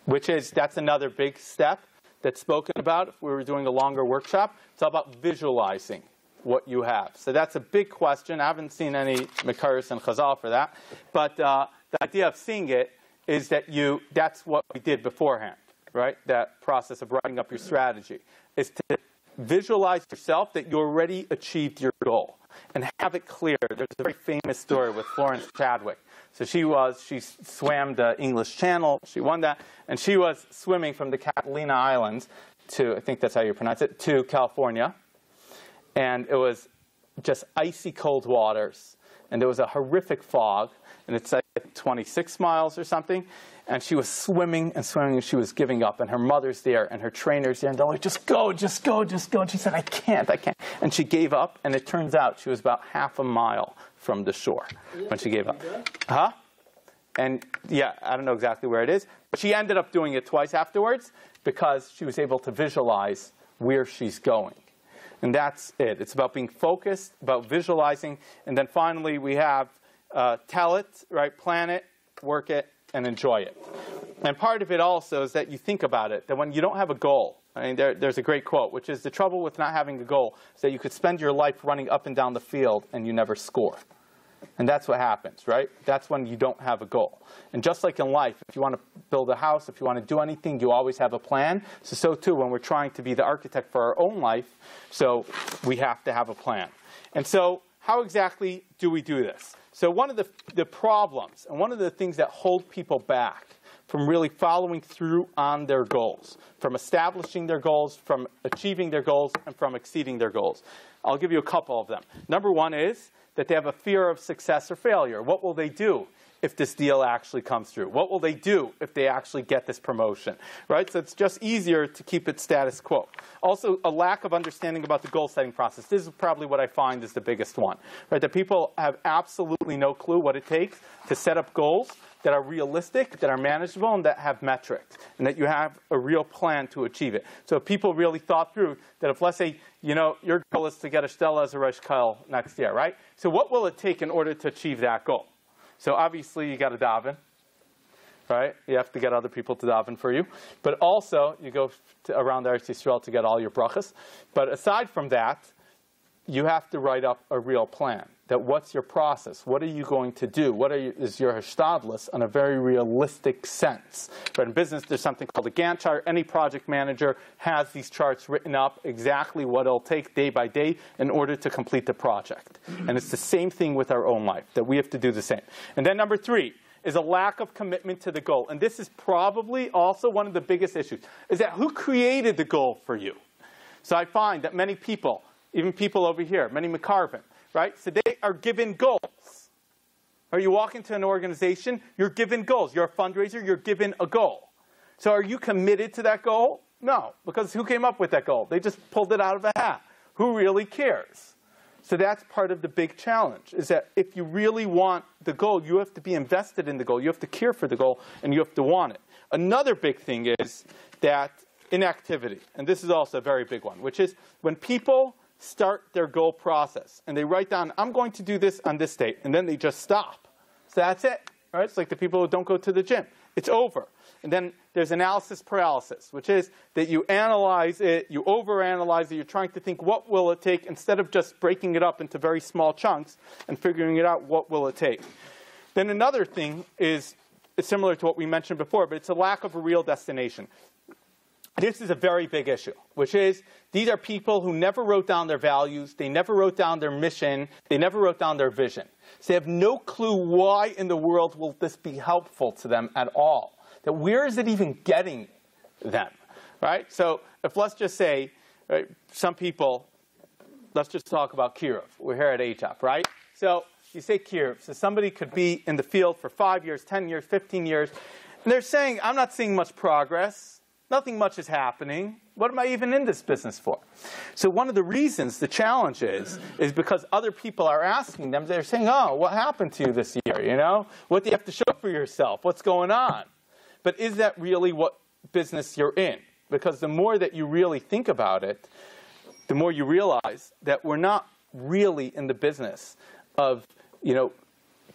A: that's another big step that's spoken about if we were doing a longer workshop. It's all about visualizing what you have. So that's a big question. I haven't seen any Makaris and Chazal for that. But the idea of seeing it is that that's what we did beforehand, right? That process of writing up your strategy is to visualize yourself that you already achieved your goal and have it clear. There's a very famous story with Florence Chadwick. So she swam the English Channel. She won that. And she was swimming from the Catalina Islands to, I think that's how you pronounce it, to California. And it was just icy cold waters. And there was a horrific fog. And it's like 26 miles or something. And she was swimming and swimming, and she was giving up. And her mother's there, and her trainer's there. And they're like, just go, just go, just go. And she said, I can't. And she gave up. And it turns out she was about half a mile from the shore when she gave up. Huh? And yeah, I don't know exactly where it is. But she ended up doing it twice afterwards because she was able to visualize where she's going. And that's it. It's about being focused, about visualizing. And then finally, we have tell it, right? Plan it, work it, and enjoy it. And part of it also is that you think about it, that when you don't have a goal, I mean, there's a great quote, which is the trouble with not having a goal is that you could spend your life running up and down the field and you never score. And that's what happens, right? That's when you don't have a goal. And just like in life, if you want to build a house, if you want to do anything, you always have a plan. So too, when we're trying to be the architect for our own life, so we have to have a plan. And so how exactly do we do this? So one of the problems and one of the things that hold people back from really following through on their goals, from establishing their goals, from achieving their goals, and from exceeding their goals. I'll give you a couple of them. Number one is that they have a fear of success or failure. What will they do if this deal actually comes through? What will they do if they actually get this promotion? Right? So it's just easier to keep it status quo. Also, a lack of understanding about the goal-setting process. This is probably what I find is the biggest one. Right? That people have absolutely no clue what it takes to set up goals that are realistic, that are manageable, and that have metrics, and that you have a real plan to achieve it. So if people really thought through that if, let's say, your goal is to get a Stella as a Rosh Kol next year, right? So what will it take in order to achieve that goal? So obviously you got to daven, right? You have to get other people to daven for you. But also you go around Eretz Yisrael to get all your brachas. But aside from that, you have to write up a real plan. That what's your process? What are you going to do? Is your hishtadlus in a very realistic sense? But in business, there's something called a Gantt chart. Any project manager has these charts written up, exactly what it'll take day by day in order to complete the project. And it's the same thing with our own life, that we have to do the same. And then number 3 is a lack of commitment to the goal. And this is probably also one of the biggest issues, is that who created the goal for you? So I find that many people, even people over here, many Makarvim, right? So they are given goals. Or you walk into an organization, you're given goals. You're a fundraiser, you're given a goal. So are you committed to that goal? No, because who came up with that goal? They just pulled it out of a hat. Who really cares? So that's part of the big challenge, is that if you really want the goal, you have to be invested in the goal. You have to care for the goal, and you have to want it. Another big thing is that inactivity, and this is also a very big one, which is when people start their goal process, and they write down, I'm going to do this on this date, and then they just stop. So that's it, right? It's like the people who don't go to the gym. It's over. And then there's analysis paralysis, which is that you analyze it, you overanalyze it, you're trying to think what will it take instead of just breaking it up into very small chunks and figuring it out what will it take. Then another thing is similar to what we mentioned before, but it's a lack of a real destination. This is a very big issue, which is these are people who never wrote down their values, they never wrote down their mission, they never wrote down their vision. So they have no clue why in the world will this be helpful to them at all. That where is it even getting them, right? So if let's just say, right, some people, let's just talk about Kirov. We're here at HOP, right? So you say Kirov. So somebody could be in the field for 5 years, 10 years, 15 years, and they're saying, I'm not seeing much progress. Nothing much is happening. What am I even in this business for? So one of the reasons, the challenge is because other people are asking them. They're saying, oh, what happened to you this year? You know, what do you have to show for yourself? What's going on? But is that really what business you're in? Because the more that you really think about it, the more you realize that we're not really in the business of, you know,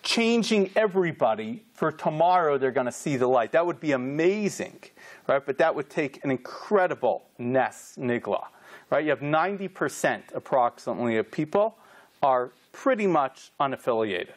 A: changing everybody for tomorrow they're going to see the light. That would be amazing, right? But that would take an incredible nes nigla, right? You have 90% approximately of people are pretty much unaffiliated,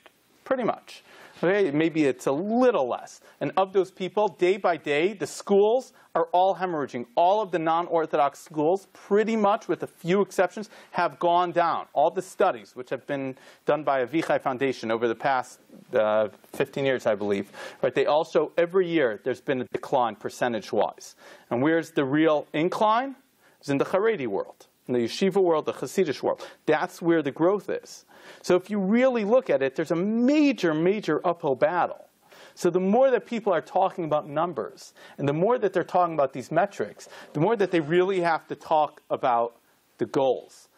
A: pretty much. Okay, maybe it's a little less. And of those people, day by day, the schools are all hemorrhaging. All of the non-Orthodox schools, pretty much with a few exceptions, have gone down. All the studies, which have been done by Avichai Foundation over the past 15 years, I believe, right, they all show every year there's been a decline percentage-wise. And where's the real incline? It's in the Haredi world, in the yeshiva world, the Hasidic world. That's where the growth is. So if you really look at it, there's a major, major uphill battle. So the more that people are talking about numbers, and the more that they're talking about these metrics, the more that they really have to talk about the goals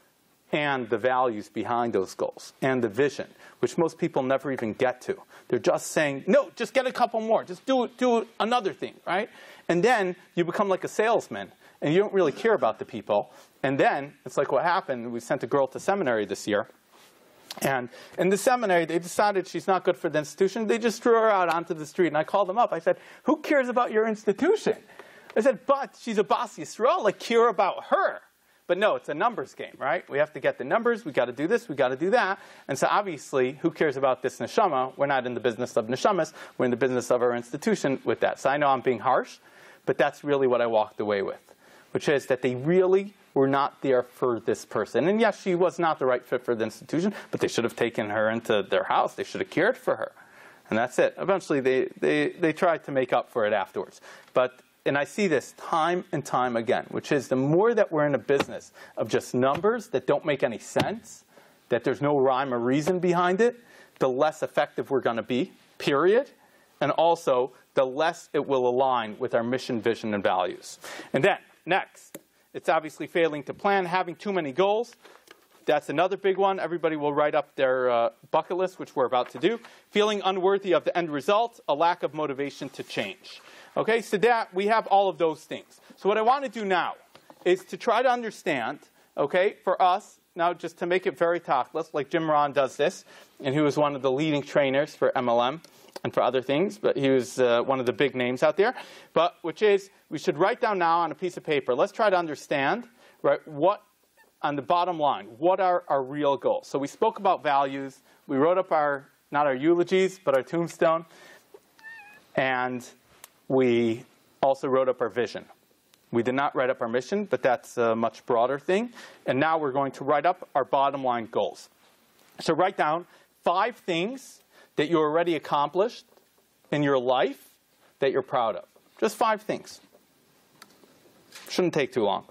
A: and the values behind those goals and the vision, which most people never even get to. They're just saying, no, just get a couple more. Just do another thing, right? And then you become like a salesman, and you don't really care about the people. And then it's like what happened. We sent a girl to seminary this year. And in the seminary, they decided she's not good for the institution. They just threw her out onto the street. And I called them up. I said, who cares about your institution? I said, but she's a Bas Yisrael. Like, care about her. But no, it's a numbers game, right? We have to get the numbers. We got to do this. We got to do that. And so obviously, who cares about this neshama? We're not in the business of neshamas. We're in the business of our institution with that. So I know I'm being harsh, but that's really what I walked away with, which is that they really were not there for this person. And yes, she was not the right fit for the institution, but they should have taken her into their house. They should have cared for her. And that's it. Eventually, they tried to make up for it afterwards. And I see this time and time again, which is the more that we're in a business of just numbers that don't make any sense, that there's no rhyme or reason behind it, the less effective we're going to be, period. And also, the less it will align with our mission, vision, and values. And then, next, it's obviously failing to plan, having too many goals. That's another big one. Everybody will write up their bucket list, which we're about to do. Feeling unworthy of the end result, a lack of motivation to change. Okay, so that we have all of those things. So what I want to do now is to try to understand, okay, for us, now just to make it very tactless, like Jim Ron does this, and he was one of the leading trainers for MLM and for other things, but he was one of the big names out there. But which is, we should write down now on a piece of paper. Let's try to understand, right, what, on the bottom line, what are our real goals? So we spoke about values. We wrote up our, not our eulogies, but our tombstone. And we also wrote up our vision. We did not write up our mission, but that's a much broader thing. And now we're going to write up our bottom line goals. So write down 5 things that you already accomplished in your life that you're proud of. Just 5 things. Shouldn't take too long.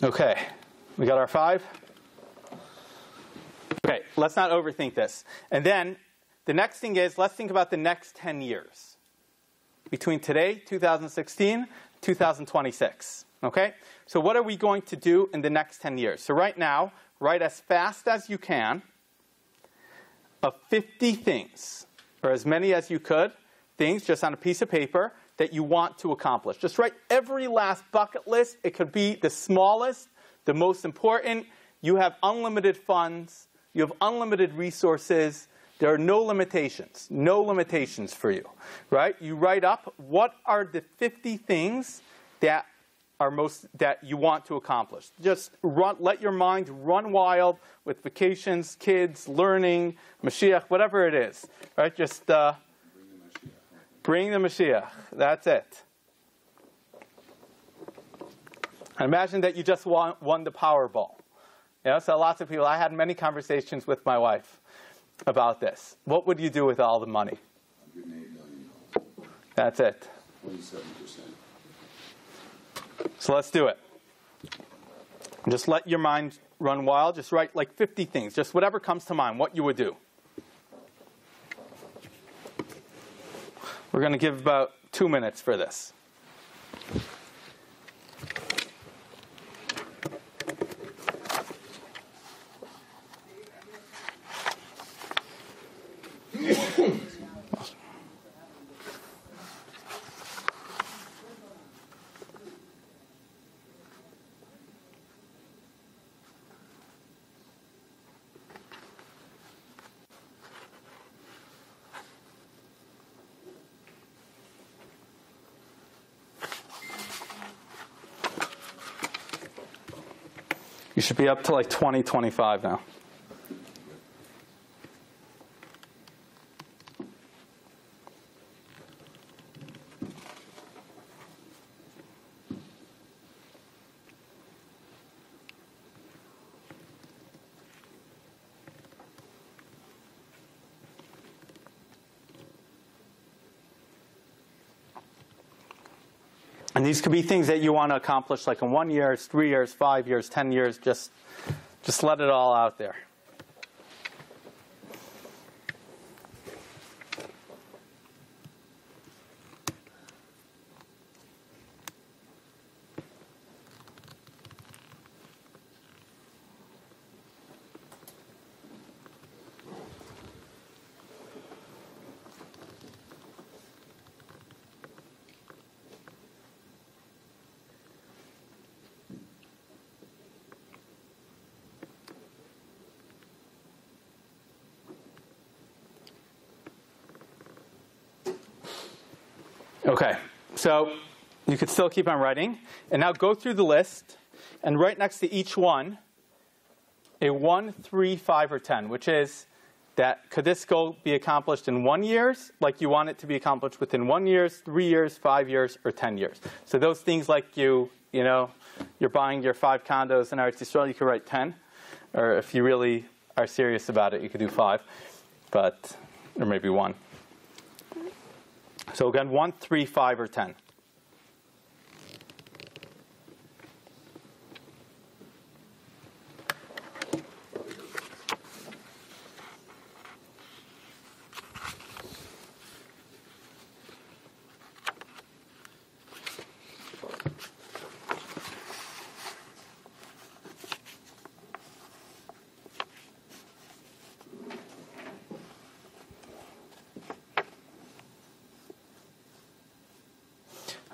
A: Okay, we got our 5. Okay, let's not overthink this. And then the next thing is, let's think about the next 10 years. Between today, 2016, 2026. Okay? So what are we going to do in the next 10 years? So right now, write as fast as you can of 50 things, or as many as you could, things just on a piece of paper that you want to accomplish. Just write every last bucket list. It could be the smallest, the most important. You have unlimited funds. You have unlimited resources. There are no limitations for you, right? You write up what are the 50 things that you want to accomplish. Just let your mind run wild with vacations, kids, learning, Mashiach, whatever it is, right? Just bring the Mashiach. That's it. And imagine that you just won the Powerball. So lots of people. I had many conversations with my wife about this. What would you do with all the money?
B: $108 million.
A: That's it.
B: 27%.
A: So let's do it. Just let your mind run wild. Just write like 50 things. Just whatever comes to mind, what you would do. We're going to give about 2 minutes for this. You should be up to like 20, 25 now. And these could be things that you want to accomplish like in 1 year, 3 years, 5 years, 10 years. Just let it all out there. Okay, so you could still keep on writing. And now go through the list, and right next to each one, a 1, 3, 5, or 10, which is that could this goal be accomplished in 1 year, like you want it to be accomplished within 1 year, 3 years, 5 years, or 10 years. So those things like you're buying your 5 condos in Eretz Yisrael, you could write 10. Or if you really are serious about it, you could do 5, or maybe 1. So again, 1, 3, 5, or 10.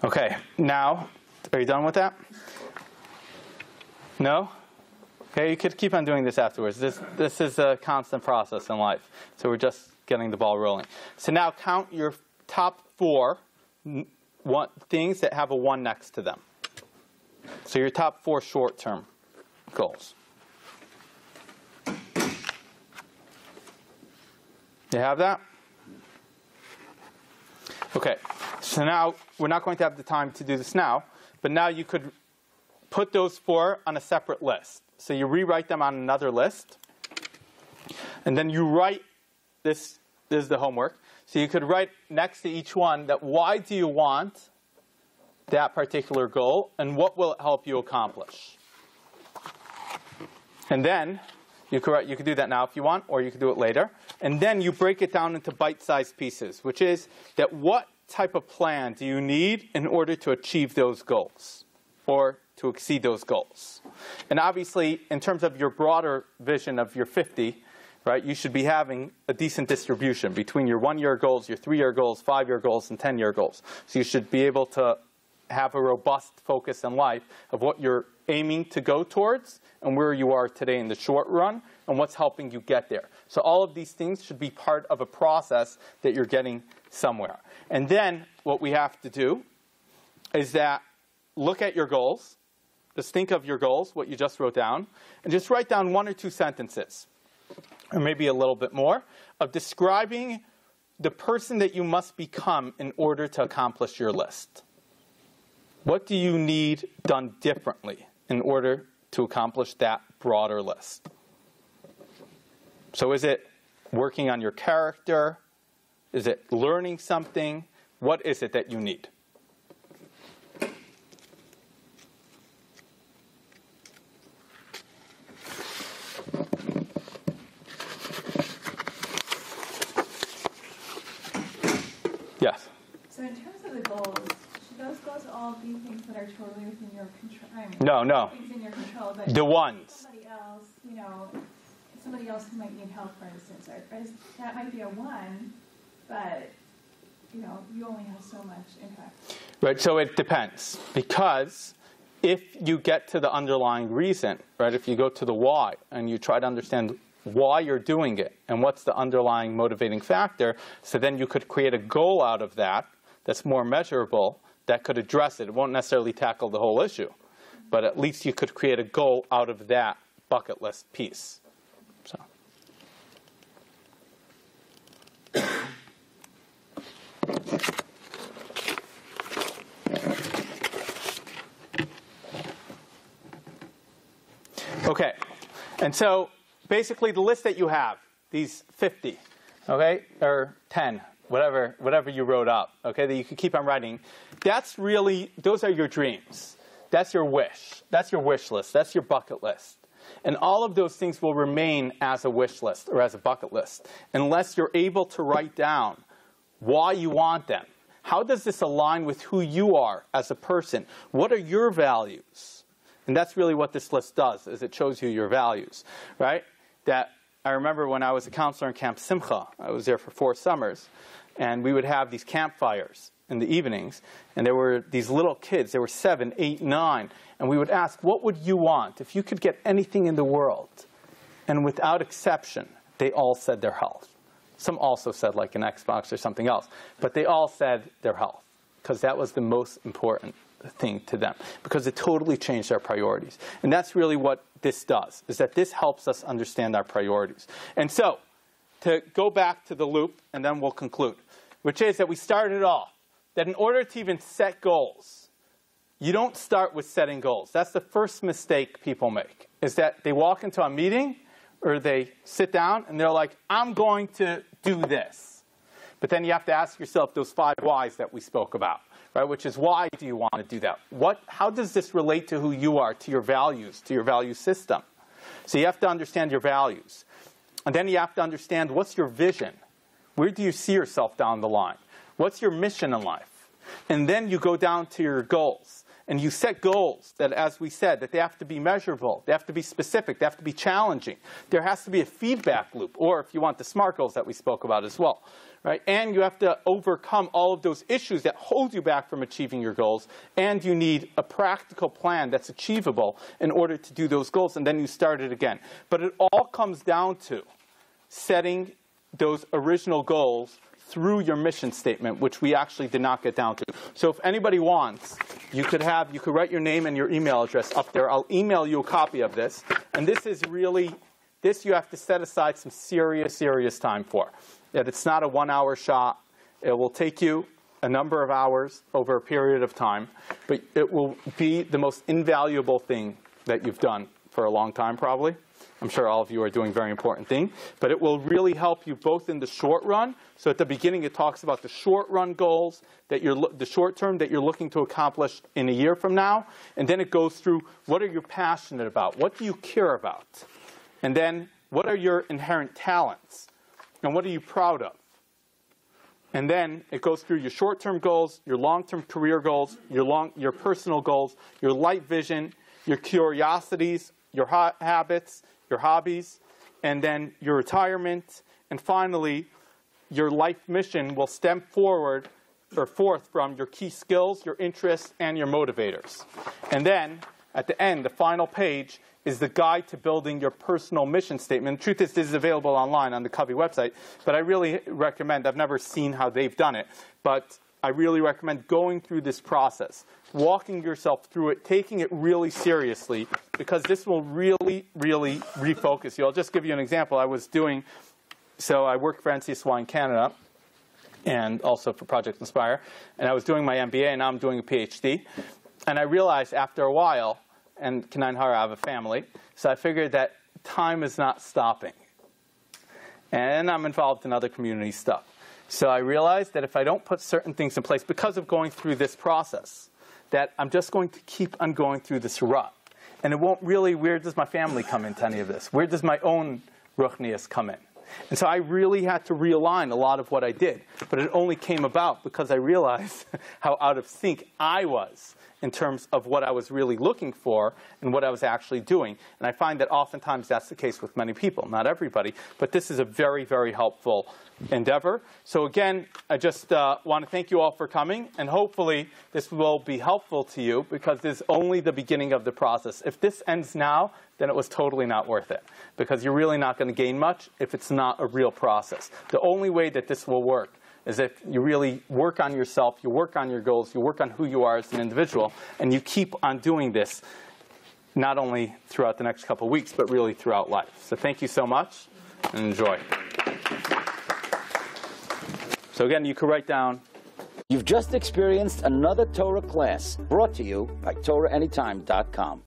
A: Okay, now, are you done with that? No? Okay, you could keep on doing this afterwards. This is a constant process in life. So we're just getting the ball rolling. So now count your top 4 things that have a 1 next to them. So your top 4 short-term goals. You have that? Okay, so now we're not going to have the time to do this now, but now you could put those 4 on a separate list. So you rewrite them on another list, and then you write this is the homework. So you could write next to each one that why do you want that particular goal, and what will it help you accomplish? And then you could do that now if you want, or you could do it later. And then you break it down into bite-sized pieces, which is that what type of plan do you need in order to achieve those goals or to exceed those goals? And obviously, in terms of your broader vision of your 50, right, you should be having a decent distribution between your 1-year goals, your 3-year goals, 5-year goals, and 10-year goals. So you should be able to have a robust focus in life of what you're aiming to go towards and where you are today in the short run and what's helping you get there. So all of these things should be part of a process that you're getting somewhere. And then what we have to do is that look at your goals. Just think of your goals, what you just wrote down, and just write down 1 or 2 sentences, or maybe a little bit more, of describing the person that you must become in order to accomplish your list. What do you need done differently in order to accomplish that broader list? So is it working on your character? Is it learning something? What is it that you need? Yes?
F: So in terms of the goals, should those goals all be things that are totally within your control?
A: No.
F: Things in your control, but
A: The ones.
F: somebody else, somebody else who might need help, for instance, that might be a 1, but you only have so much impact.
A: Right, so it depends. Because if you get to the underlying reason, right, if you go to the why and you try to understand why you're doing it and what's the underlying motivating factor, so then you could create a goal out of that that's more measurable that could address it. It won't necessarily tackle the whole issue, but at least you could create a goal out of that bucket list piece. So. Okay, and so basically the list that you have, these 50, okay, or 10, whatever you wrote up, okay, that you can keep on writing, that's really, those are your dreams. That's your wish. That's your wish list. That's your bucket list. And all of those things will remain as a wish list or as a bucket list unless you're able to write down why you want them. How does this align with who you are as a person? What are your values? And that's really what this list does, is it shows you your values, right? That I remember when I was a counselor in Camp Simcha, I was there for 4 summers, and we would have these campfires in the evenings, and there were these little kids, they were 7, 8, 9, and we would ask, what would you want if you could get anything in the world? And without exception, they all said their health. Some also said like an Xbox or something else, but they all said their health, because that was the most important thing to them, because it totally changed their priorities. And that's really what this does, is that this helps us understand our priorities. And so, to go back to the loop, and then we'll conclude, which is that we started off, that in order to even set goals, you don't start with setting goals. That's the first mistake people make, is that they walk into a meeting, or they sit down, and they're like, I'm going to do this. But then you have to ask yourself those 5 whys that we spoke about, right? Which is, why do you want to do that? How does this relate to who you are, to your values, to your value system? So you have to understand your values. And then you have to understand, what's your vision? Where do you see yourself down the line? What's your mission in life? And then you go down to your goals. And you set goals that, as we said, that they have to be measurable. They have to be specific. They have to be challenging. There has to be a feedback loop, or if you want, the SMART goals that we spoke about as well. Right? And you have to overcome all of those issues that hold you back from achieving your goals. And you need a practical plan that's achievable in order to do those goals. And then you start it again. But it all comes down to setting those original goals through your mission statement, which we actually did not get down to. So if anybody wants, you could write your name and your email address up there. I'll email you a copy of this. And this is really, this you have to set aside some serious time for. That it's not a 1-hour shot. It will take you a number of hours over a period of time. But it will be the most invaluable thing that you've done for a long time, probably. I'm sure all of you are doing very important things. But it will really help you both in the short run. So at the beginning, it talks about the short run goals, the short term that you're looking to accomplish in a year from now. And then it goes through what are you passionate about? What do you care about? And then what are your inherent talents? And what are you proud of? And then it goes through your short-term goals, your long-term career goals, your personal goals, your life vision, your curiosities, your habits, your hobbies, and then your retirement. And finally, your life mission will stem forth from your key skills, your interests, and your motivators. And then, at the end, the final page is the guide to building your personal mission statement. The truth is, this is available online on the Covey website, but I really recommend, I've never seen how they've done it, but I really recommend going through this process, walking yourself through it, taking it really seriously, because this will really, really refocus you. I'll just give you an example. I work for NCSY in Canada, and also for Project Inspire, and I was doing my MBA, and now I'm doing a PhD, and I realized after a while, and Kanai Hara, I have a family, so I figured that time is not stopping. And I'm involved in other community stuff. So I realized that if I don't put certain things in place, because of going through this process, that I'm just going to keep on going through this rut. And it won't really, where does my family come into any of this? Where does my own ruchnius come in? And so I really had to realign a lot of what I did. But it only came about because I realized how out of sync I was in terms of what I was really looking for and what I was actually doing. And I find that oftentimes that's the case with many people, not everybody. But this is a very, very helpful endeavor. So again, I just want to thank you all for coming. And hopefully this will be helpful to you, because this is only the beginning of the process. If this ends now, then it was totally not worth it, because you're really not going to gain much if it's not a real process. The only way that this will work is if you really work on yourself, you work on your goals, you work on who you are as an individual, and you keep on doing this not only throughout the next couple of weeks, but really throughout life. So thank you so much, and enjoy. So again, you can write down.
G: You've just experienced another Torah class brought to you by TorahAnytime.com.